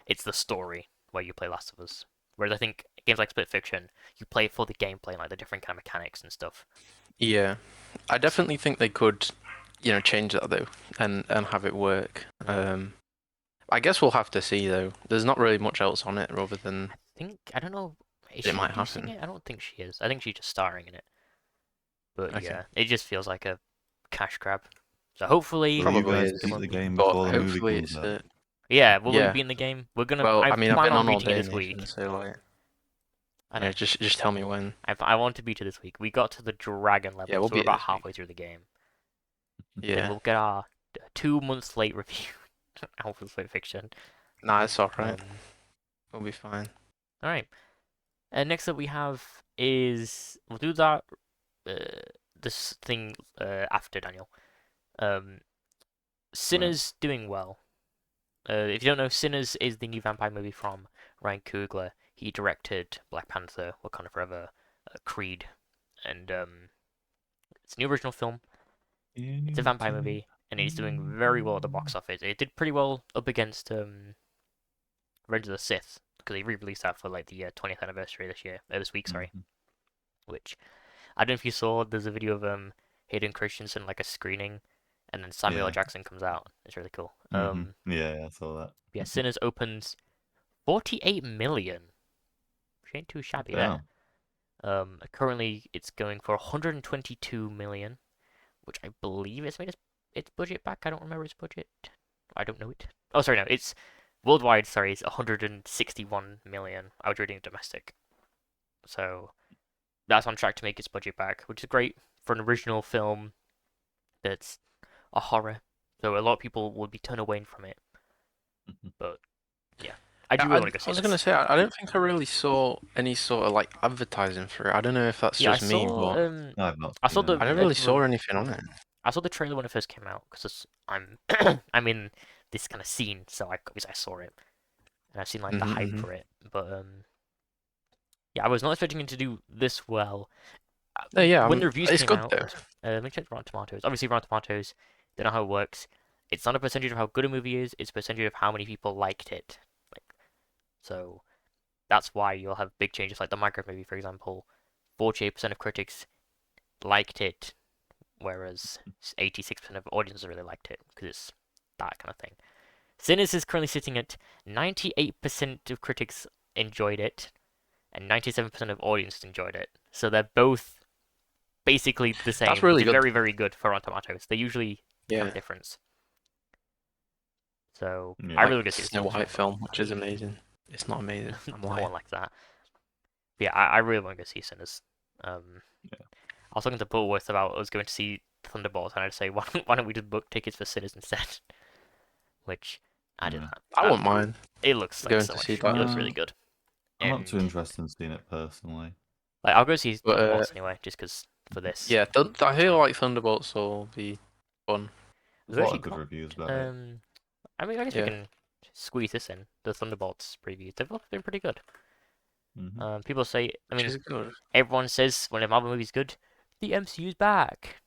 Speaker 1: it's the story where you play Last of Us. Whereas I think games like Split Fiction, you play for the gameplay, like the different kind of mechanics and stuff.
Speaker 4: Yeah, I definitely think they could, change that though, and have it work. I guess we'll have to see though. There's not really much else on it other than
Speaker 1: I don't know, is
Speaker 4: it
Speaker 1: she
Speaker 4: might
Speaker 1: producing
Speaker 4: happen.
Speaker 1: it? I don't think she is. I think she's just starring in it. But
Speaker 4: Okay.
Speaker 1: yeah, it just feels like a cash grab. So hopefully,
Speaker 3: Will you
Speaker 4: Probably
Speaker 3: guys
Speaker 4: is,
Speaker 3: beat the game
Speaker 4: but
Speaker 3: before the movie
Speaker 4: hopefully
Speaker 3: comes
Speaker 4: it's
Speaker 3: out?
Speaker 1: yeah, will we
Speaker 4: yeah.
Speaker 1: be in the game? We're gonna.
Speaker 4: Well,
Speaker 1: I
Speaker 4: I mean, I've
Speaker 1: plan
Speaker 4: been
Speaker 1: on
Speaker 4: on all
Speaker 1: beating it
Speaker 4: day,
Speaker 1: this
Speaker 4: Nathan,
Speaker 1: week.
Speaker 4: so like,
Speaker 1: I know.
Speaker 4: just tell me when.
Speaker 1: I want to beat it this week. We got to the dragon
Speaker 4: Yeah,
Speaker 1: level,
Speaker 4: we'll
Speaker 1: so we're
Speaker 4: beat it
Speaker 1: about
Speaker 4: this week.
Speaker 1: halfway through the game. Then
Speaker 4: Yeah.
Speaker 1: we'll get our 2 months late review. Alpha Split Fiction.
Speaker 4: Nah, it's alright.
Speaker 1: Um,
Speaker 4: We'll be fine.
Speaker 1: all right. And next up we have is we'll do that uh, this thing after Daniel. Um, Sinners doing well. If you don't know, Sinners is the new vampire movie from Ryan Coogler. He directed Black Panther, Wakanda Forever, Creed, and it's a new original film. It's a vampire movie, and it's doing very well at the box office. It did pretty well up against Revenge of the Sith because they re-released that for like the 20th anniversary this week, sorry. Which I don't know if you saw. There's a video of Hayden Christensen like a screening, and then Samuel L.
Speaker 3: Yeah.
Speaker 1: Jackson comes out. It's really cool.
Speaker 3: Yeah, I saw that.
Speaker 1: Yeah, Sinners opens 48 million. Which ain't too shabby there. Currently it's going for 122 million, which I believe it's made its budget back. I don't remember its budget. I don't know it. Oh, sorry, no, it's worldwide. Sorry, it's 161 million. I was reading domestic, so that's on track to make its budget back, which is great for an original film that's a horror. So a lot of people would be turned away from it. But yeah, I do really want to go see
Speaker 4: I was
Speaker 1: this.
Speaker 4: gonna say I don't think I really saw any sort of like advertising for it. I don't know if that's
Speaker 1: Yeah,
Speaker 4: just me, but
Speaker 3: I've not.
Speaker 1: I saw
Speaker 3: seen
Speaker 1: the
Speaker 4: I never really saw anything on it.
Speaker 1: I saw the trailer when it first came out because I'm I'm in this kind of scene, so obviously I saw it and I've seen like the hype for it. But yeah, I was not expecting it to do this well.
Speaker 4: No, yeah,
Speaker 1: When the reviews
Speaker 4: it's
Speaker 1: came
Speaker 4: good
Speaker 1: out,
Speaker 4: though.
Speaker 1: let me check Rotten Tomatoes. Obviously, Rotten Tomatoes, they know how it works. It's not a percentage of how good a movie is; it's a percentage of how many people liked it. Like, so that's why you'll have big changes, like the Minecraft movie, for example. 48% of critics liked it, whereas 86% of audiences really liked it because it's that kind of thing. Sinners is currently sitting at 98% of critics enjoyed it, and 97% of audience enjoyed it. So they're both basically the same,
Speaker 4: That's really
Speaker 1: which is
Speaker 4: good.
Speaker 1: very, very good for Rotten Tomatoes. They usually have a
Speaker 4: Yeah,
Speaker 1: difference. So
Speaker 3: Yeah.
Speaker 1: I
Speaker 4: like
Speaker 1: really good to see
Speaker 4: Snow
Speaker 1: this
Speaker 4: White
Speaker 1: film.
Speaker 4: film, which is amazing. It's not amazing. I'm
Speaker 1: No
Speaker 4: lying.
Speaker 1: one likes that. But yeah, I really want to go see Sinners.
Speaker 3: Yeah.
Speaker 1: I was talking to Bullworth about I was going to see Thunderbolts, and I'd say, why don't we just book tickets for Sinners instead? Which I did
Speaker 3: Yeah.
Speaker 1: that.
Speaker 4: I wouldn't mind.
Speaker 1: It looks like
Speaker 4: going
Speaker 1: so
Speaker 4: to
Speaker 1: much.
Speaker 4: see
Speaker 1: It
Speaker 4: that.
Speaker 1: looks really good.
Speaker 3: I'm not too
Speaker 1: And
Speaker 3: interested in seeing it personally.
Speaker 1: like I'll go see
Speaker 4: But
Speaker 1: Thunderbolts anyway, just because for this.
Speaker 4: yeah, I feel like Thunderbolts will be fun.
Speaker 3: There's
Speaker 1: We've
Speaker 3: a lot
Speaker 1: actually
Speaker 3: of good
Speaker 1: got
Speaker 3: reviews about it.
Speaker 1: I mean, I guess we
Speaker 4: Yeah.
Speaker 1: can squeeze this in. The Thunderbolts previews. They've both been pretty good. People say, I
Speaker 4: Which
Speaker 1: mean,
Speaker 4: is good.
Speaker 1: everyone says when a Marvel movie's good, the MCU's back.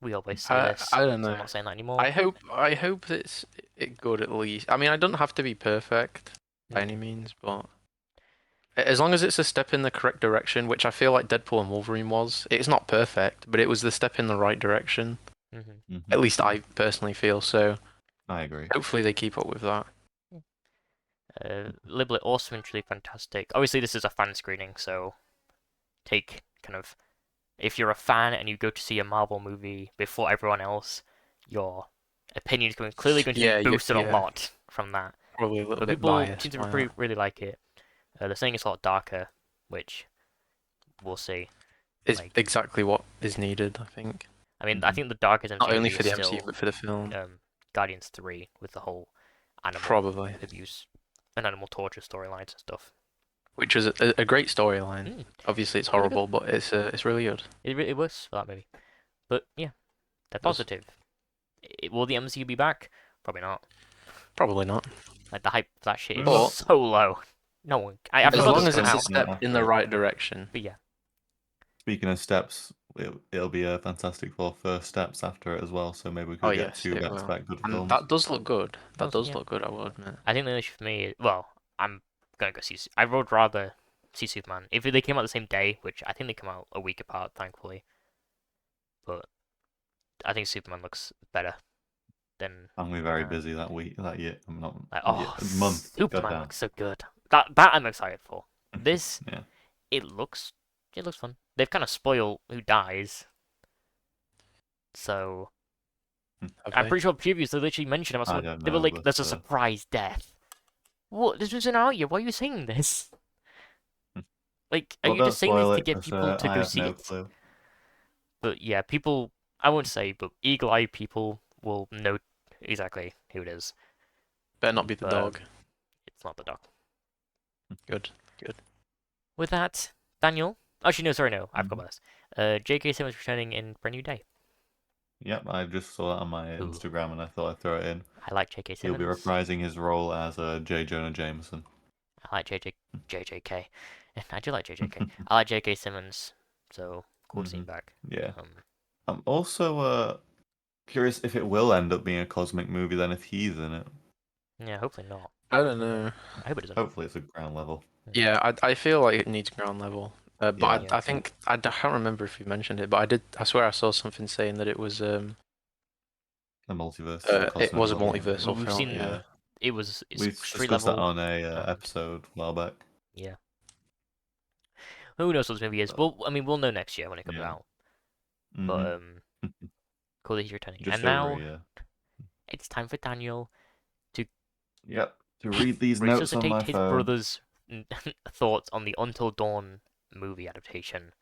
Speaker 1: We always say this,
Speaker 4: I don't
Speaker 1: so
Speaker 4: know.
Speaker 1: I'm not saying that anymore.
Speaker 4: I hope it's good at least. I mean, I don't have to be perfect by any means, but as long as it's a step in the correct direction, which I feel like Deadpool and Wolverine was. It's not perfect, but it was the step in the right direction.
Speaker 1: Mm-hmm.
Speaker 4: At least I personally feel so.
Speaker 3: I agree.
Speaker 4: Hopefully they keep up with that.
Speaker 1: Liblet also truly fantastic. Obviously, this is a fan screening, so take kind of if you're a fan and you go to see a Marvel movie before everyone else, your opinion is clearly going to
Speaker 4: Yeah,
Speaker 1: be boosted a
Speaker 4: yeah.
Speaker 1: lot from that.
Speaker 4: Probably a little
Speaker 1: But
Speaker 4: bit
Speaker 1: people
Speaker 4: biased
Speaker 1: seem to
Speaker 4: by
Speaker 1: really like it. They're saying it's a lot darker, which we'll see.
Speaker 4: that. It's
Speaker 1: Like,
Speaker 4: exactly what is needed, I think.
Speaker 1: I mean, I think the darkest
Speaker 4: Not
Speaker 1: MCU
Speaker 4: only
Speaker 1: movie
Speaker 4: for
Speaker 1: is
Speaker 4: the
Speaker 1: still
Speaker 4: MCU, but for the film.
Speaker 1: Guardians 3 with the whole animal
Speaker 4: Probably.
Speaker 1: abuse and animal torture storylines and stuff.
Speaker 4: Which was a great storyline. Obviously, it's
Speaker 1: Really good.
Speaker 4: horrible, but it's really good.
Speaker 1: It works for that movie. But yeah, they're
Speaker 4: Does.
Speaker 1: positive. Will the MCU be back? Probably not.
Speaker 4: Probably not.
Speaker 1: Like the hype for that shit is
Speaker 4: But-
Speaker 1: so low. No one. I
Speaker 4: As
Speaker 1: forgot
Speaker 4: long
Speaker 1: this
Speaker 4: as
Speaker 1: came
Speaker 4: it's a
Speaker 1: out.
Speaker 4: step in the right direction.
Speaker 1: But yeah,
Speaker 3: Speaking of steps, it'll be a Fantastic Four first steps after it as well. So maybe we could
Speaker 4: Oh
Speaker 3: get
Speaker 4: yes,
Speaker 3: two
Speaker 4: it will.
Speaker 3: back-to-back good
Speaker 4: And
Speaker 3: films.
Speaker 4: that does look good. That
Speaker 1: Does,
Speaker 4: does
Speaker 1: yeah.
Speaker 4: look good, I will admit.
Speaker 1: I think the issue for me, well, I'm gonna go see. I would rather see Superman if they came out the same day, which I think they come out a week apart, thankfully. But I think Superman looks better than.
Speaker 3: I'm gonna be very busy that week, that year. I'm not.
Speaker 1: Like,
Speaker 3: month.
Speaker 1: Superman
Speaker 3: Goddamn.
Speaker 1: looks so good. That I'm excited for. This,
Speaker 3: Yeah.
Speaker 1: it looks fun. They've kind of spoiled who dies. So
Speaker 4: Have
Speaker 1: I'm
Speaker 4: they?
Speaker 1: pretty sure previews they literally mentioned about
Speaker 3: I
Speaker 1: someone.
Speaker 3: don't
Speaker 1: They were
Speaker 3: know,
Speaker 1: like,
Speaker 3: but,
Speaker 1: "There's a surprise death." What? This was an out year. Why are you saying this? Like, are
Speaker 3: Well,
Speaker 1: you
Speaker 3: don't
Speaker 1: just saying this
Speaker 3: spoil
Speaker 1: to
Speaker 3: it,
Speaker 1: get
Speaker 3: 'cause,
Speaker 1: people to
Speaker 3: I
Speaker 1: go
Speaker 3: have
Speaker 1: see
Speaker 3: no
Speaker 1: it?
Speaker 3: clue.
Speaker 1: But yeah, people. I won't say, but eagle-eyed people will know exactly who it is.
Speaker 4: Better not be the
Speaker 1: But,
Speaker 4: dog.
Speaker 1: It's not the dog.
Speaker 4: Good.
Speaker 1: With that, Daniel. Actually, no, sorry, no. I've got
Speaker 3: Mhm.
Speaker 1: this. J.K. Simmons returning in Brand New Day.
Speaker 3: Yep, I just saw that on my
Speaker 1: Ooh.
Speaker 3: Instagram and I thought I'd throw it in.
Speaker 1: I like J.K.
Speaker 3: He'll
Speaker 1: Simmons.
Speaker 3: be reprising his role as J. Jonah Jameson.
Speaker 1: I like JJK. I do like JJK. I like J.K. Simmons. So cool to see him back.
Speaker 3: Yeah.
Speaker 1: Um,
Speaker 3: I'm also curious if it will end up being a cosmic movie then if he's in it.
Speaker 1: yeah, hopefully not.
Speaker 4: I don't know.
Speaker 1: I hope it doesn't.
Speaker 3: Hopefully it's a ground level.
Speaker 4: Yeah, I feel like it needs ground level. But
Speaker 3: Yeah.
Speaker 4: I think I can't remember if you mentioned it, but I swear I saw something saying that it was
Speaker 3: A multiverse.
Speaker 4: it was a
Speaker 3: level.
Speaker 4: multiversal
Speaker 1: Well, we've
Speaker 4: film.
Speaker 1: seen
Speaker 4: Yeah.
Speaker 1: it's
Speaker 3: We've
Speaker 1: street
Speaker 3: discussed that
Speaker 1: level.
Speaker 3: on a
Speaker 1: and-
Speaker 3: episode a while back.
Speaker 1: Yeah. Who knows what this movie is? Well, I mean, we'll know next year when it comes
Speaker 3: Yeah.
Speaker 1: out. But cool that he's returning.
Speaker 3: Just
Speaker 1: And now
Speaker 3: over a year.
Speaker 1: it's time for Daniel
Speaker 3: Yep. To read these notes on
Speaker 1: resuscitate
Speaker 3: my
Speaker 1: his
Speaker 3: phone.
Speaker 1: brother's thoughts on the Until Dawn movie adaptation.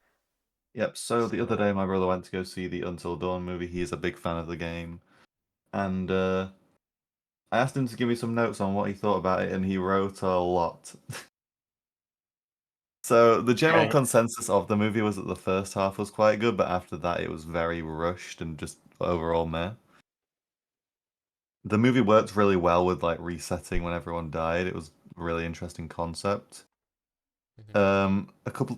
Speaker 3: Yep, so the other day my brother went to go see the Until Dawn movie. He's a big fan of the game. And I asked him to give me some notes on what he thought about it, and he wrote a lot. So the general
Speaker 4: Okay.
Speaker 3: consensus of the movie was that the first half was quite good, but after that it was very rushed and just overall meh. The movie worked really well with like resetting when everyone died. It was a really interesting concept. There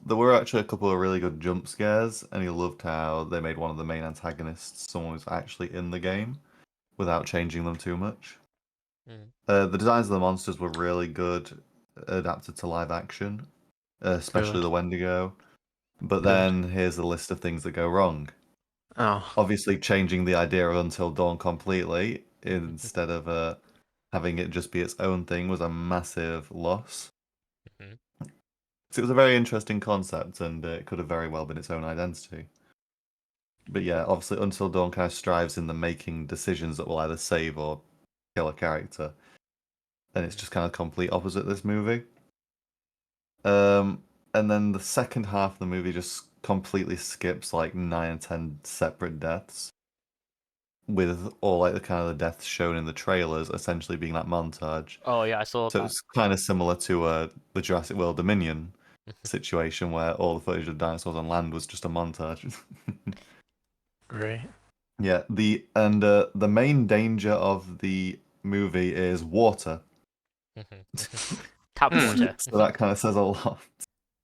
Speaker 3: were actually a couple of really good jump scares, and he loved how they made one of the main antagonists someone who's actually in the game without changing them too much. The designs of the monsters were really good, adapted to live action, especially
Speaker 4: Good.
Speaker 3: the Wendigo. But
Speaker 4: Good.
Speaker 3: then here's a list of things that go wrong.
Speaker 4: Oh.
Speaker 3: Obviously, changing the idea of Until Dawn completely instead of having it just be its own thing was a massive loss. So it was a very interesting concept, and it could have very well been its own identity. But yeah, obviously, Until Dawn kind of strives in the making decisions that will either save or kill a character, and it's just kind of complete opposite this movie. And then the second half of the movie just completely skips like 9 or 10 separate deaths, with all like the kind of the deaths shown in the trailers essentially being that montage.
Speaker 1: Oh yeah, I saw
Speaker 3: So
Speaker 1: that.
Speaker 3: it's kind of similar to the Jurassic World Dominion situation where all the footage of dinosaurs on land was just a montage.
Speaker 4: Great.
Speaker 3: Yeah, the main danger of the movie is water.
Speaker 1: Tap water.
Speaker 3: So that kind of says a lot.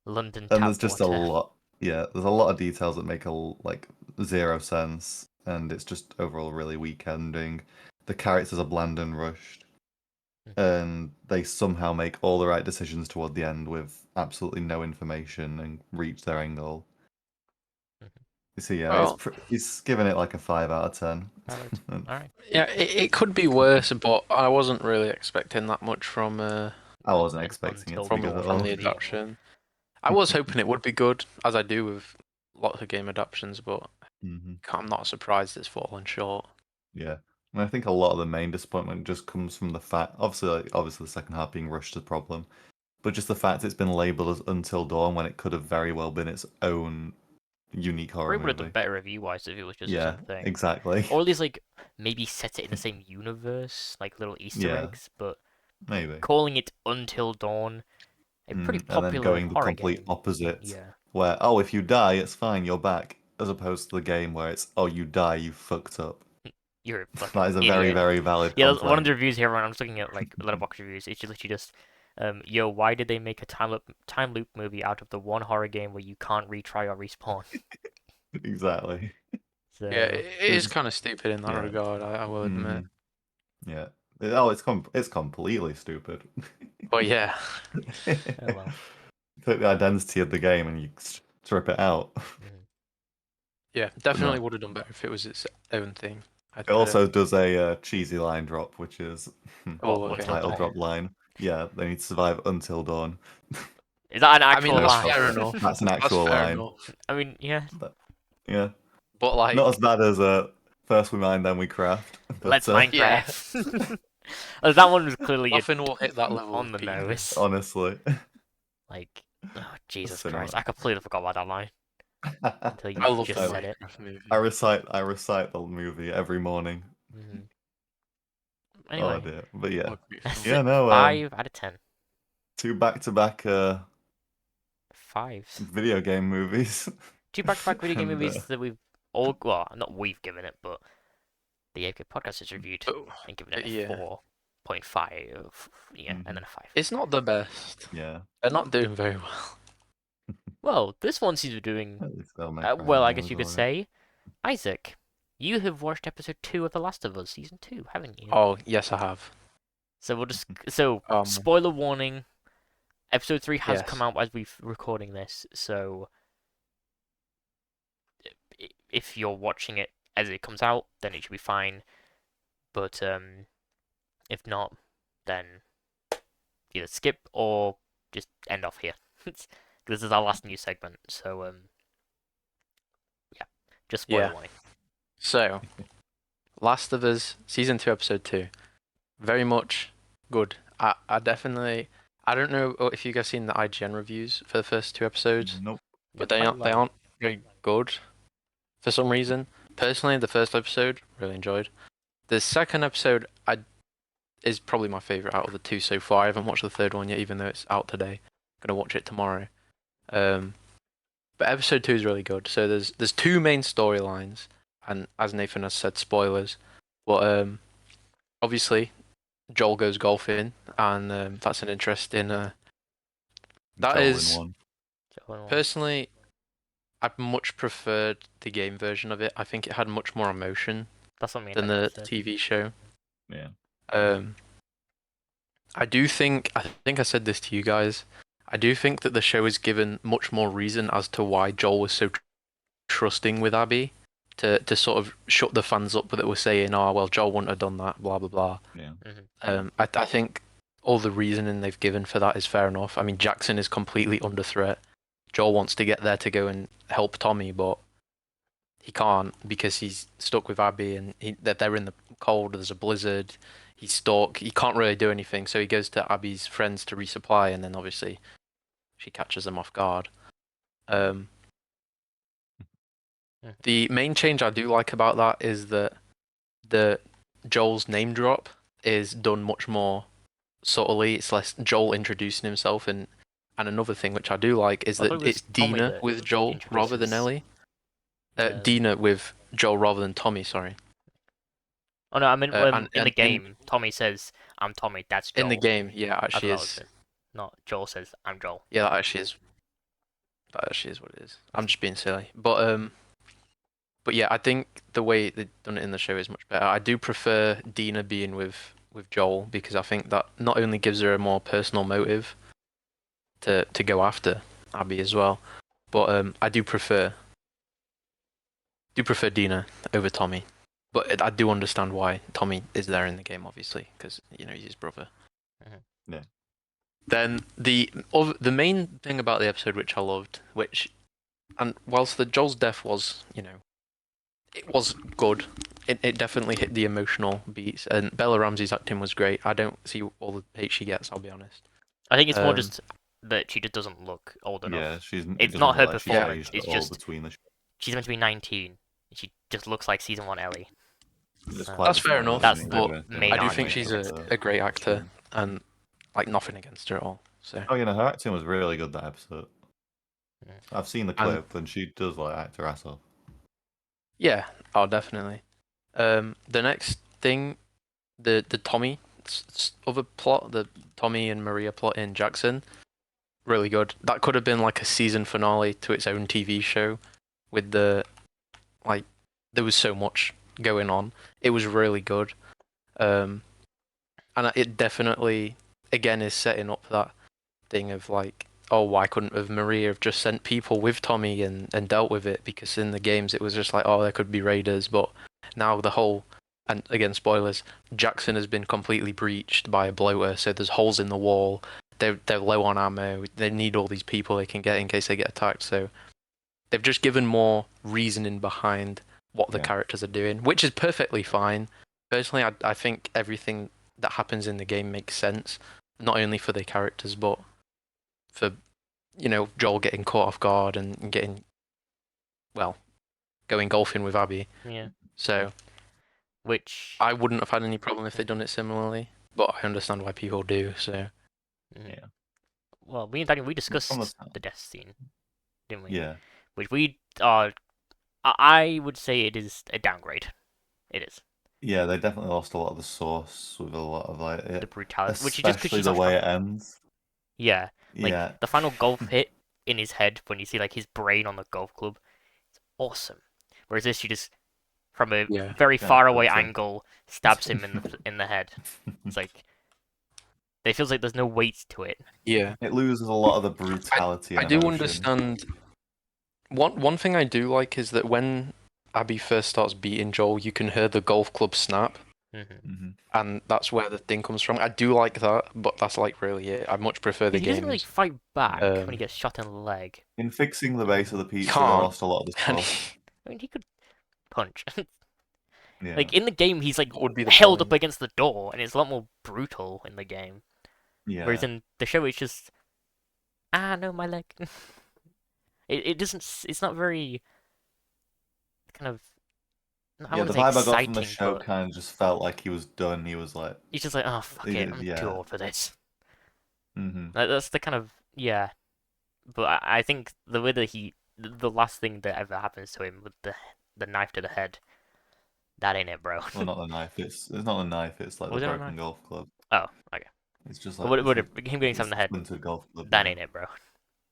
Speaker 1: London
Speaker 3: And
Speaker 1: tap
Speaker 3: there's just
Speaker 1: water.
Speaker 3: a lot. Yeah, there's a lot of details that make like zero sense. and it's just overall a really weak ending. The characters are bland and rushed,
Speaker 1: Mhm.
Speaker 3: and they somehow make all the right decisions toward the end with absolutely no information and reach their end goal. So yeah,
Speaker 4: Well,
Speaker 3: it's given it like a 5 out of 10.
Speaker 1: All right.
Speaker 4: yeah, it could be worse, but I wasn't really expecting that much from
Speaker 3: I wasn't
Speaker 1: An
Speaker 3: expecting it to
Speaker 1: Until
Speaker 3: be good
Speaker 1: Dawn
Speaker 3: at
Speaker 4: from
Speaker 3: all.
Speaker 4: the
Speaker 1: review.
Speaker 4: adaptation. I was hoping it would be good, as I do with lots of game adaptations, but
Speaker 3: Hmm.
Speaker 4: I'm not surprised it's fallen short.
Speaker 3: Yeah, and I think a lot of the main disappointment just comes from the fact, obviously the second half being rushed is a problem, but just the fact it's been labeled as Until Dawn when it could have very well been its own unique horror
Speaker 1: Probably would have done
Speaker 3: movie.
Speaker 1: better review-wise if it was just its
Speaker 3: Yeah,
Speaker 1: own thing.
Speaker 3: exactly.
Speaker 1: Or at least like maybe set it in the same universe, like little Easter
Speaker 3: Yeah,
Speaker 1: eggs. But
Speaker 3: maybe.
Speaker 1: calling it Until Dawn, a pretty
Speaker 3: And then
Speaker 1: popular
Speaker 3: going the
Speaker 1: horror
Speaker 3: complete
Speaker 1: game.
Speaker 3: opposite,
Speaker 1: Yeah,
Speaker 3: where, oh, if you die, it's fine, you're back, as opposed to the game where it's, oh, you die, you fucked up.
Speaker 1: you're a fucking
Speaker 3: That is a very,
Speaker 1: idiot.
Speaker 3: very valid
Speaker 1: Yeah, one of
Speaker 3: complaint.
Speaker 1: the reviews here, when I'm just looking at like letterbox reviews, it's literally just, yo, why did they make a time loop movie out of the one horror game where you can't retry or respawn?
Speaker 3: Exactly.
Speaker 4: Yeah,
Speaker 1: So
Speaker 4: it is kind of stupid in that
Speaker 3: Yeah.
Speaker 4: regard, I will admit.
Speaker 3: Yeah. Oh, it's completely stupid.
Speaker 4: But yeah,
Speaker 1: oh well.
Speaker 3: Take the identity of the game and you strip it out.
Speaker 1: Mhm.
Speaker 4: yeah,
Speaker 3: But
Speaker 4: definitely
Speaker 3: no.
Speaker 4: would have done better if it was its own thing.
Speaker 3: It also does a cheesy line drop, which is
Speaker 4: Oh,
Speaker 3: a
Speaker 4: okay.
Speaker 1: Until
Speaker 3: title
Speaker 1: Dawn.
Speaker 3: drop line. Yeah, they need to survive until dawn.
Speaker 1: Is that an
Speaker 4: I mean,
Speaker 1: actual
Speaker 4: that's
Speaker 1: line?
Speaker 4: fair enough.
Speaker 3: That's an
Speaker 4: That's
Speaker 3: actual
Speaker 4: fair
Speaker 3: line.
Speaker 4: enough.
Speaker 1: I mean, yeah.
Speaker 3: Yeah,
Speaker 4: But like,
Speaker 3: not as bad as first we mine, then we craft. But
Speaker 1: Let's
Speaker 4: yeah,
Speaker 1: Minecraft. Oh, that one was clearly
Speaker 4: nothing will hit that level
Speaker 1: on
Speaker 4: of
Speaker 1: the
Speaker 4: Peter.
Speaker 1: nose.
Speaker 3: honestly,
Speaker 1: Like, oh Jesus
Speaker 3: cinema.
Speaker 1: Christ! I completely forgot about that line until you
Speaker 4: I love
Speaker 1: just
Speaker 4: the
Speaker 1: said it.
Speaker 4: Minecraft movie.
Speaker 3: I recite the movie every morning.
Speaker 1: Hmm.
Speaker 3: Oh
Speaker 1: Anyway,
Speaker 3: dear, but yeah,
Speaker 4: What a great
Speaker 1: that's
Speaker 4: film.
Speaker 3: yeah.
Speaker 1: it.
Speaker 3: No,
Speaker 1: 5 out of 10.
Speaker 3: 2 back-to-back
Speaker 1: Fives.
Speaker 3: video game movies,
Speaker 1: 2 back-to-back video game
Speaker 3: and
Speaker 1: movies that we've all, well, not we've given it, but the AFK podcast has reviewed
Speaker 4: Oh,
Speaker 1: and given it a
Speaker 4: yeah.
Speaker 1: 4.5. Yeah, and then a 5.
Speaker 4: It's not the best.
Speaker 3: yeah,
Speaker 4: They're not doing very well.
Speaker 1: Well, this one seems to be doing,
Speaker 3: at least they'll make
Speaker 1: well, I
Speaker 3: Ryan
Speaker 1: guess you
Speaker 3: was
Speaker 1: could
Speaker 3: alright.
Speaker 1: say, Isaac, you have watched episode 2 of The Last of Us season 2, haven't you?
Speaker 4: Oh, yes, I have.
Speaker 1: So we'll just
Speaker 4: Um,
Speaker 1: spoiler warning. Episode 3 has come
Speaker 4: Yes.
Speaker 1: out as we're recording this, so if you're watching it as it comes out, then it should be fine. But if not, then either skip or just end off here. This is our last news segment, so yeah, just spoiler
Speaker 4: Yeah.
Speaker 1: warning.
Speaker 4: So, Last of Us season 2, episode 2, very much good. I definitely. I don't know if you guys seen the IGN reviews for the first 2 episodes,
Speaker 3: Nope.
Speaker 4: but they aren't very good for some reason. Personally, the first episode really enjoyed. The second episode is probably my favorite out of the 2 so far. I haven't watched the third one yet, even though it's out today. I'm gonna watch it tomorrow. But episode 2 is really good. So there's 2 main storylines, and as Nathan has said, spoilers. But obviously, Joel goes golfing, and that's an interesting. That
Speaker 3: It's all
Speaker 4: is
Speaker 3: in one.
Speaker 4: personally, I much preferred the game version of it. I think it had much more emotion
Speaker 1: That's what me
Speaker 4: than
Speaker 1: and
Speaker 4: the
Speaker 1: said.
Speaker 4: TV show.
Speaker 3: Yeah.
Speaker 4: I think I said this to you guys. I do think that the show is given much more reason as to why Joel was so trusting with Abby to sort of shut the fans up that were saying, "Oh, well, Joel wouldn't have done that," blah blah blah.
Speaker 3: Yeah.
Speaker 4: I think all the reasoning they've given for that is fair enough. I mean, Jackson is completely under threat. Joel wants to get there to go and help Tommy, but he can't because he's stuck with Abby, and they're in the cold. There's a blizzard. He's stuck. He can't really do anything, so he goes to Abby's friends to resupply, and then obviously she catches him off guard. The main change I do like about that is that the Joel's name drop is done much more subtly. It's less Joel introducing himself, and another thing which I do like is
Speaker 1: I thought
Speaker 4: that
Speaker 1: it was
Speaker 4: it's
Speaker 1: Tommy
Speaker 4: Dina
Speaker 1: that
Speaker 4: with Joel rather than
Speaker 1: introduces,
Speaker 4: Ellie. Dina with Joel rather than Tommy. Sorry.
Speaker 1: Oh no, I mean in the
Speaker 4: And
Speaker 1: game, Tommy says, "I'm Tommy." That's Joel.
Speaker 4: in the game, yeah,
Speaker 1: I
Speaker 4: actually
Speaker 1: thought that was
Speaker 4: is.
Speaker 1: it. Not Joel says, "I'm Joel."
Speaker 4: Yeah, that actually is. That actually is what it is. I'm just being silly, but But yeah, I think the way they've done it in the show is much better. I do prefer Dina being with Joel because I think that not only gives her a more personal motive to go after Abby as well, but I do prefer Dina over Tommy. But I do understand why Tommy is there in the game, obviously, because he's his brother.
Speaker 3: Yeah.
Speaker 4: Then the main thing about the episode which I loved, and whilst the Joel's death was, it was good. It definitely hit the emotional beats, and Bella Ramsey's acting was great. I don't see all the hate she gets, I'll be honest.
Speaker 1: I think it's more just that she just doesn't look old enough.
Speaker 3: Yeah, it
Speaker 1: It's
Speaker 3: doesn't
Speaker 1: not her
Speaker 3: look like she's
Speaker 1: performance.
Speaker 3: aged
Speaker 1: It's
Speaker 3: at all
Speaker 1: just
Speaker 3: between the.
Speaker 1: she's meant to be 19. She just looks like season 1 Ellie.
Speaker 3: It's
Speaker 1: So
Speaker 3: quite
Speaker 4: That's fair enough,
Speaker 1: that's
Speaker 3: disappointing,
Speaker 1: the
Speaker 3: really.
Speaker 1: main
Speaker 4: I do think
Speaker 1: argument
Speaker 4: she's
Speaker 1: against
Speaker 4: a great actor, and like nothing against her at all. So
Speaker 3: Oh, her acting was really good that episode.
Speaker 1: Yeah.
Speaker 3: I've seen the clip, and she does like act her ass off.
Speaker 4: yeah, oh definitely. The next thing, the Tommy other plot, the Tommy and Maria plot in Jackson, really good. That could have been like a season finale to its own TV show, with there was so much going on. It was really good, and it definitely again is setting up that thing of like, oh, why couldn't have Maria have just sent people with Tommy and dealt with it? Because in the games it was just like, oh, there could be raiders, but now the whole, and again spoilers, Jackson has been completely breached by a bloater, so there's holes in the wall. They're low on ammo. They need all these people they can get in case they get attacked. So they've just given more reasoning behind what the characters are doing, which is perfectly fine. Personally, I think everything that happens in the game makes sense, not only for the characters but for Joel getting caught off guard and getting going golfing with Abby.
Speaker 1: Yeah.
Speaker 4: So
Speaker 1: Which
Speaker 4: I wouldn't have had any problem if they'd done it similarly, but I understand why people do. So
Speaker 3: Yeah.
Speaker 1: Well, me and Daniel, we
Speaker 3: From
Speaker 1: discussed
Speaker 3: the
Speaker 1: the death scene, didn't we?
Speaker 3: Yeah.
Speaker 1: Which I would say it is a downgrade. It is.
Speaker 3: Yeah, they definitely lost a lot of the source with a lot of like
Speaker 1: The brutality, which is just because
Speaker 3: especially
Speaker 1: she's
Speaker 3: the
Speaker 1: not
Speaker 3: way
Speaker 1: strong.
Speaker 3: it ends.
Speaker 1: Yeah. Like
Speaker 3: Yeah.
Speaker 1: the final golf hit in his head when you see like his brain on the golf club, it's awesome. Whereas this, she just from a very
Speaker 3: Kinda
Speaker 1: far away
Speaker 3: hurts him.
Speaker 1: angle stabs him in the head. It's like it feels like there's no weight to it.
Speaker 4: yeah,
Speaker 3: It loses a lot of the brutality
Speaker 4: I
Speaker 3: and
Speaker 4: do
Speaker 3: emotion.
Speaker 4: understand. One thing I do like is that when Abby first starts beating Joel, you can hear the golf club snap,
Speaker 3: Mhm.
Speaker 4: and that's where the thing comes from. I do like that, but that's like really it. I much prefer the
Speaker 1: He doesn't really
Speaker 4: games.
Speaker 1: fight back when he
Speaker 4: Um,
Speaker 1: gets shot in the leg.
Speaker 3: In fixing the base of the pizza, they
Speaker 4: Can't.
Speaker 3: lost a lot of the
Speaker 4: And
Speaker 3: source.
Speaker 1: I mean, he could punch.
Speaker 3: Yeah.
Speaker 1: Like in the game, he's like
Speaker 4: What would be the
Speaker 1: held
Speaker 4: point?
Speaker 1: up against the door, and it's a lot more brutal in the game. Whereas
Speaker 3: Yeah.
Speaker 1: in the show, it's just no, my leg. It doesn't. It's not very kind of. I
Speaker 3: Yeah,
Speaker 1: wouldn't
Speaker 3: the
Speaker 1: say
Speaker 3: vibe I got from the
Speaker 1: exciting,
Speaker 3: show
Speaker 1: but
Speaker 3: kind of just felt like he was done. He was like,
Speaker 1: he's just like, oh fuck it, I'm too
Speaker 3: yeah.
Speaker 1: old for this.
Speaker 3: Hmm.
Speaker 1: That's the kind of yeah. But I think the way that the last thing that ever happens to him with the knife to the head, that ain't it, bro.
Speaker 3: Well, not the knife. It's not a knife. It's like the
Speaker 1: Was it a
Speaker 3: broken
Speaker 1: knife?
Speaker 3: golf club.
Speaker 1: Oh, okay.
Speaker 3: It's just
Speaker 1: But
Speaker 3: like
Speaker 1: what him getting
Speaker 3: it's
Speaker 1: something in the head,
Speaker 3: splintered golf club.
Speaker 1: that
Speaker 3: Yeah.
Speaker 1: ain't it, bro.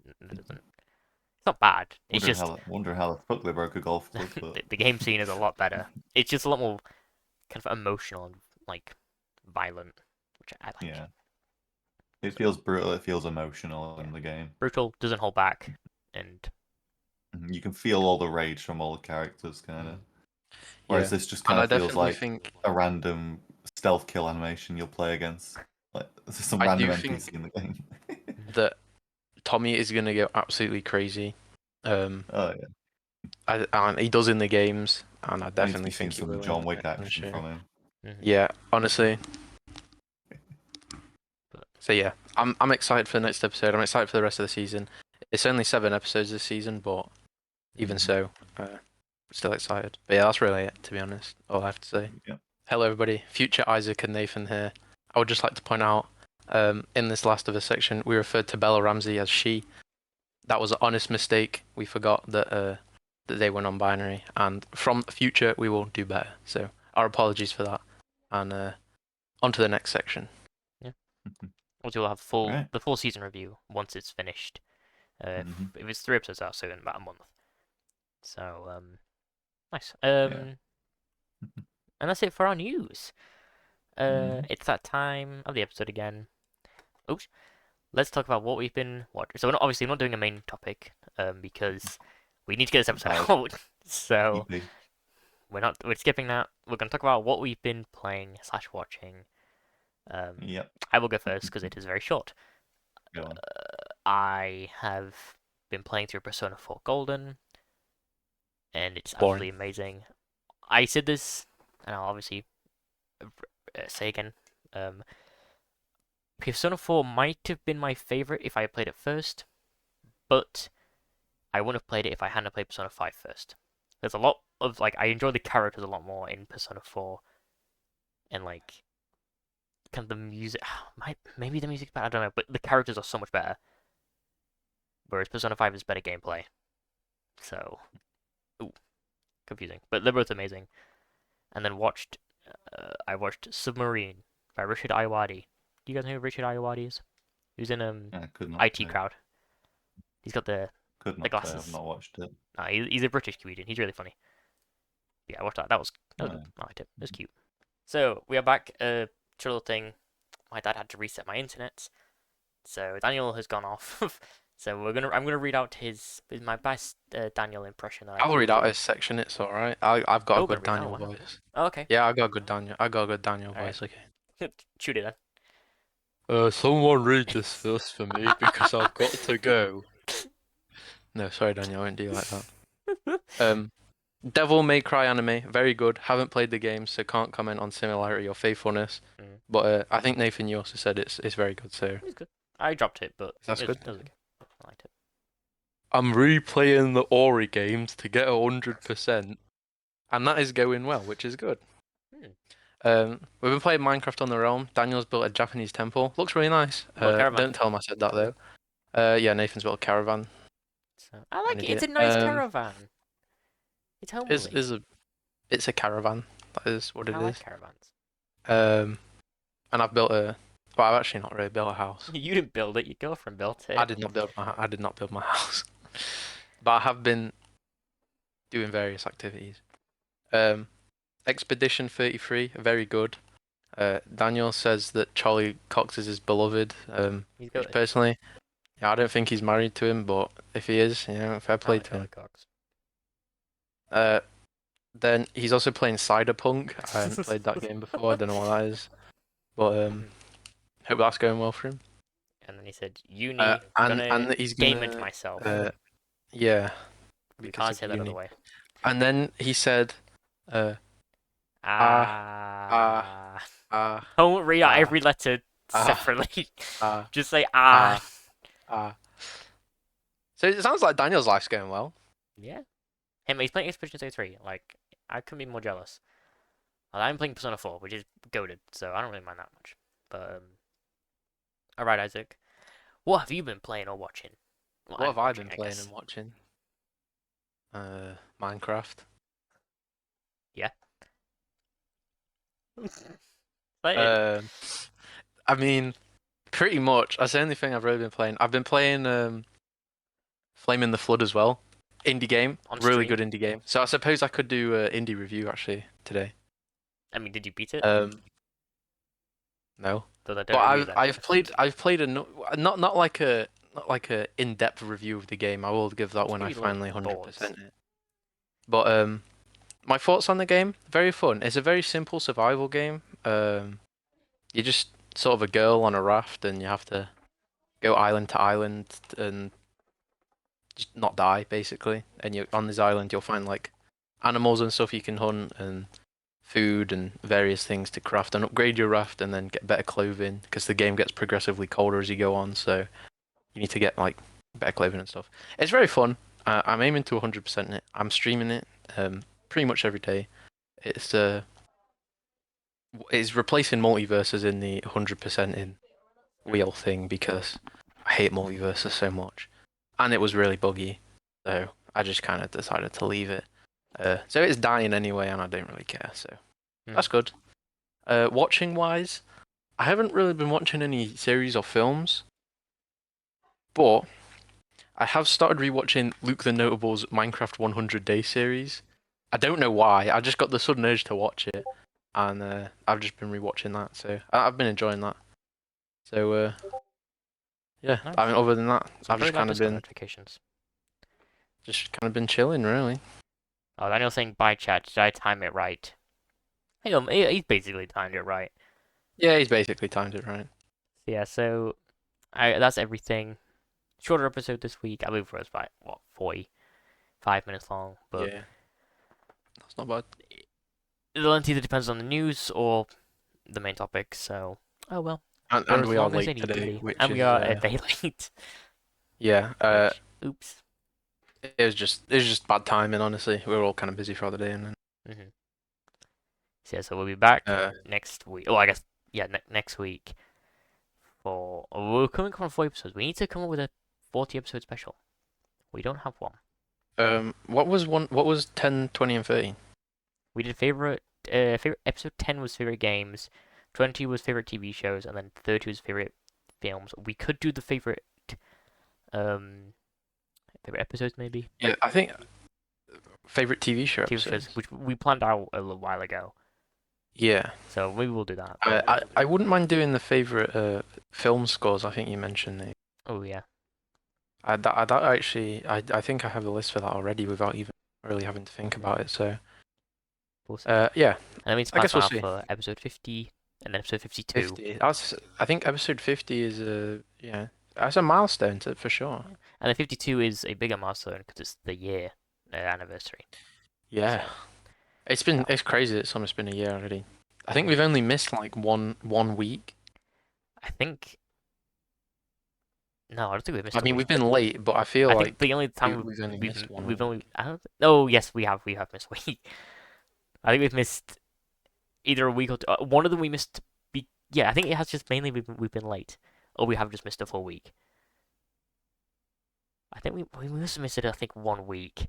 Speaker 1: It doesn't. It's not bad. It's just
Speaker 3: Wonder how the fuck they broke a golf club. But
Speaker 1: the game scene is a lot better. It's just a lot more kind of emotional and like violent, which I like.
Speaker 3: yeah, it feels brutal. It feels emotional in the game.
Speaker 1: Brutal, doesn't hold back, and
Speaker 3: You can feel all the rage from all the characters, kind of. Whereas
Speaker 4: Yeah.
Speaker 3: this just
Speaker 4: And
Speaker 3: kind
Speaker 4: I
Speaker 3: of feels
Speaker 4: definitely
Speaker 3: like
Speaker 4: think
Speaker 3: a random stealth kill animation you'll play against. Like there's some
Speaker 4: I do
Speaker 3: random
Speaker 4: think
Speaker 3: NPC in the game.
Speaker 4: that Tommy is gonna go absolutely crazy.
Speaker 3: Oh yeah.
Speaker 4: And he does in the games, and I
Speaker 3: I need to
Speaker 4: definitely
Speaker 3: be seeing
Speaker 4: think he
Speaker 3: some
Speaker 4: will
Speaker 3: John
Speaker 4: in
Speaker 3: Wick
Speaker 4: the
Speaker 3: action
Speaker 4: show.
Speaker 3: from him.
Speaker 4: Yeah, honestly.
Speaker 1: But-
Speaker 4: So yeah, I'm excited for the next episode. I'm excited for the rest of the season. It's only 7 episodes this season, but even so, still excited. But yeah, that's really it, to be honest. All I have to say.
Speaker 3: Yeah.
Speaker 4: Hello, everybody. Future Isaac and Nathan here. I would just like to point out, in this Last of Us section, we referred to Bella Ramsey as she. That was an honest mistake. We forgot that they were non-binary, and from the future we will do better. So our apologies for that. And on to the next section.
Speaker 1: Also, we'll have the full season review once it's finished. If it's 3 episodes out, so in about a month. So Nice.
Speaker 3: Yeah.
Speaker 1: And that's it for our news.
Speaker 3: Mhm.
Speaker 1: It's that time of the episode again. Oops. Let's talk about what we've been watching. So we're not obviously not doing a main topic, because we need to get this episode
Speaker 3: Valid.
Speaker 1: out. So
Speaker 3: EP.
Speaker 1: we're skipping that. We're gonna talk about what we've been playing slash watching.
Speaker 3: Yep.
Speaker 1: I will go first because it is very short.
Speaker 3: Go on.
Speaker 1: I have been playing through Persona 4 Golden, and it's
Speaker 4: Boring.
Speaker 1: absolutely amazing. I said this, and I'll obviously say again. Persona 4 might have been my favorite if I had played it first, but I wouldn't have played it if I hadn't played Persona 5 first. There's a lot of I enjoy the characters a lot more in Persona 4, and kind of the music. Maybe the music's bad, I don't know, but the characters are so much better. Whereas Persona 5 is better gameplay. So, ooh, confusing. But they're both amazing. And then I watched Submarine by Richard Ayoade. Do you guys know who Richard Ayoade is? Who's in
Speaker 3: Could not
Speaker 1: IT
Speaker 3: say.
Speaker 1: Crowd. He's got the
Speaker 3: Could not say.
Speaker 1: glasses.
Speaker 3: I've not watched it.
Speaker 1: He's a British comedian. He's really funny. Yeah, I watched that. That was good.
Speaker 3: Yeah.
Speaker 1: I liked it. It was cute. So we are back. Little thing. My dad had to reset my internet, so Daniel has gone off. So I'm gonna read out my best Daniel impression that I
Speaker 4: I'll
Speaker 1: can
Speaker 4: read out
Speaker 1: do.
Speaker 4: his section. It's all right. I've got
Speaker 1: Oh,
Speaker 4: a good
Speaker 1: gonna read
Speaker 4: Daniel
Speaker 1: that one.
Speaker 4: voice.
Speaker 1: Oh, okay.
Speaker 4: Yeah, I got a good Daniel. I got a good Daniel
Speaker 1: All right.
Speaker 4: voice. Okay.
Speaker 1: Shoot it
Speaker 4: Someone read this first for me because I've got to go. No, sorry, Daniel. I won't do you like that. Devil May Cry anime, very good. Haven't played the game, so can't comment on similarity or faithfulness.
Speaker 1: Mm.
Speaker 4: But I think Nathan, you also said it's very good. So
Speaker 1: It's good. I dropped it, but
Speaker 4: that's good.
Speaker 1: It was okay. I liked it.
Speaker 4: I'm replaying the Ori games to get 100%, and that is going well, which is good. We've been playing Minecraft on the Realm. Daniel's built a Japanese temple. Looks really nice. Don't tell him I said that though. Yeah, Nathan's built a caravan.
Speaker 1: So, I like it. It's a nice caravan. It's homely.
Speaker 4: It's a caravan. That is what it
Speaker 1: I
Speaker 4: is.
Speaker 1: like caravans.
Speaker 4: And I've built a. Well, I've actually not really built a house.
Speaker 1: You didn't build it. Your girlfriend built it.
Speaker 4: I did not build my house, but I have been doing various activities. Expedition 33, very good. Daniel says that Charlie Cox is his beloved. Which personally, yeah, I don't think he's married to him, but if he is, fair play to him.
Speaker 1: Cox.
Speaker 4: Then he's also playing Cyberpunk. I haven't played that game before. I don't know what that is, but hope that's going well for him.
Speaker 1: And then he said, "Uni,
Speaker 4: and he's
Speaker 1: game into myself."
Speaker 4: Yeah.
Speaker 1: We can't say that other way.
Speaker 4: And then he said,
Speaker 1: Don't read out every letter separately. Just say
Speaker 4: So it sounds like Daniel's life's going well.
Speaker 1: Yeah. He's playing Expedition 33. I couldn't be more jealous. I'm playing Persona 4, which is goated, so I don't really mind that much. But, alright, Isaac. What have you been playing or watching?
Speaker 4: What have I been playing and watching? Minecraft.
Speaker 1: Yeah.
Speaker 4: I mean, pretty much. That's the only thing I've really been playing. I've been playing Flame in the Flood as well. Indie game. Really good indie game. So I suppose I could do an indie review actually today.
Speaker 1: I mean, did you beat it?
Speaker 4: No.
Speaker 1: But
Speaker 4: I've played not like a in-depth review of the game. I will give that when I finally 100% it. But my thoughts on the game, very fun. It's a very simple survival game. You're just sort of a girl on a raft and you have to go island to island and just not die basically. And you're on this island, you'll find animals and stuff you can hunt and food and various things to craft and upgrade your raft and then get better clothing because the game gets progressively colder as you go on, so you need to get better clothing and stuff. It's very fun. I'm aiming to 100% it. I'm streaming it pretty much every day. It's replacing multiverses in the 100% in wheel thing because I hate multiverses so much, and it was really buggy, so I just kind of decided to leave it. So it's dying anyway, and I don't really care, so that's good. Watching wise, I haven't really been watching any series or films, but I have started rewatching Luke the Notable's Minecraft 100 Day series. I don't know why. I just got the sudden urge to watch it, and I've just been rewatching that. So I've been enjoying that. So yeah.
Speaker 1: Nice.
Speaker 4: I mean, other than that,
Speaker 1: So
Speaker 4: I've
Speaker 1: very
Speaker 4: just
Speaker 1: light
Speaker 4: kind of
Speaker 1: Discord
Speaker 4: been
Speaker 1: notifications.
Speaker 4: chilling, really.
Speaker 1: Oh, Daniel's saying bye chat. Did I time it right? He's basically timed it right.
Speaker 4: Yeah, he's basically timed it right.
Speaker 1: Yeah, so that's everything. Shorter episode this week. I believe it was about 45 minutes long, but
Speaker 4: Yeah, that's not bad.
Speaker 1: the length either depends on the news or the main topic. So oh well,
Speaker 4: And
Speaker 1: as
Speaker 4: we are
Speaker 1: long as they
Speaker 4: late
Speaker 1: need to
Speaker 4: today,
Speaker 1: be,
Speaker 4: which
Speaker 1: and
Speaker 4: is
Speaker 1: we are a day late.
Speaker 4: yeah.
Speaker 1: Which, oops.
Speaker 4: It was just bad timing. Honestly, we were all kind of busy throughout the day, and then
Speaker 1: Mm-hmm. So we'll be back
Speaker 4: uh,
Speaker 1: next week. Oh, I guess yeah, next week for we're coming up on 40 episodes. We need to come up with a 40 episode special. We don't have one.
Speaker 4: what was one? What was 10, 20, and 30?
Speaker 1: We did favorite episode 10 was favorite games, 20 was favorite TV shows, and then 30 was favorite films. We could do the um favorite episodes maybe.
Speaker 4: Yeah, I think favorite TV show
Speaker 1: TV shows,
Speaker 4: episodes.
Speaker 1: which we planned out a little while ago.
Speaker 4: Yeah,
Speaker 1: So maybe we'll do that.
Speaker 4: I wouldn't mind doing the favorite film scores. I think you mentioned it.
Speaker 1: Oh yeah.
Speaker 4: That actually, I think I have the list for that already without even really having to think about it. So
Speaker 1: We'll see.
Speaker 4: yeah,
Speaker 1: And then we
Speaker 4: I guess we'll
Speaker 1: plan
Speaker 4: see.
Speaker 1: for episode 50 and then episode 52.
Speaker 4: 50. I think episode 50 is yeah, that's a milestone for sure.
Speaker 1: And then 52 is a bigger milestone because it's the year anniversary.
Speaker 4: Yeah,
Speaker 1: So,
Speaker 4: it's crazy. It's almost been a year already. I think we've only missed like one week.
Speaker 1: I think. No, I don't think we've missed.
Speaker 4: I
Speaker 1: a
Speaker 4: mean,
Speaker 1: week.
Speaker 4: we've been late, but I feel
Speaker 1: I
Speaker 4: like
Speaker 1: think the only time
Speaker 4: we've only missed one.
Speaker 1: we've only. I don't. Oh yes, we have missed a week. I think we've missed either a week or two. One of them we missed. Yeah, I think it has just mainly we've been late, or we have just missed a full week. I think we must have missed it. I think 1 week.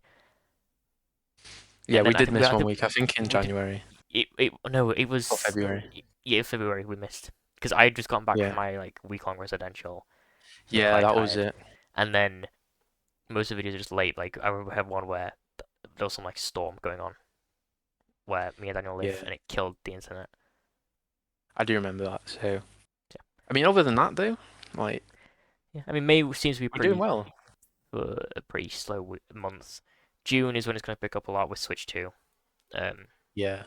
Speaker 4: Yeah,
Speaker 1: And
Speaker 4: we
Speaker 1: then
Speaker 4: did miss one
Speaker 1: think
Speaker 4: week. I think in January
Speaker 1: no, it was
Speaker 4: or February.
Speaker 1: Yeah, February we missed because I had just gotten back
Speaker 4: Yeah.
Speaker 1: from my like week-long residential.
Speaker 4: Yeah,
Speaker 1: quite
Speaker 4: that was
Speaker 1: tired.
Speaker 4: it.
Speaker 1: And then most of the videos are just late. Like I remember I had one where there was some like storm going on, where me and Daniel live,
Speaker 4: Yeah.
Speaker 1: and it killed the internet.
Speaker 4: I do remember that. So,
Speaker 1: Yeah.
Speaker 4: I mean, other than that, though, like
Speaker 1: Yeah, I mean May seems to be
Speaker 4: we're doing
Speaker 1: pretty
Speaker 4: well.
Speaker 1: a pretty slow month. June is when it's going to pick up a lot with Switch 2.
Speaker 4: Yeah.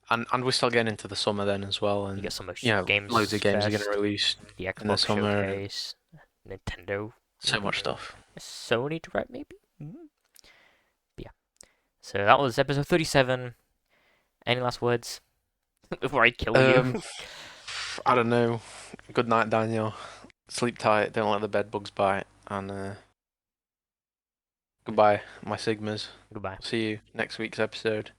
Speaker 4: And we're still getting into the summer then as well,
Speaker 1: You
Speaker 4: and
Speaker 1: get some
Speaker 4: games. Loads of games are
Speaker 1: Fest,
Speaker 4: getting released.
Speaker 1: the
Speaker 4: in the
Speaker 1: Xbox
Speaker 4: summer.
Speaker 1: Showcase, Nintendo.
Speaker 4: So much stuff.
Speaker 1: Sony Direct maybe. Yeah. So that was episode 37. Any last words before I kill you?
Speaker 4: I don't know. Good night, Daniel. Sleep tight. Don't let the bed bugs bite. And goodbye, my Sigmas.
Speaker 1: Goodbye.
Speaker 4: See you next week's episode.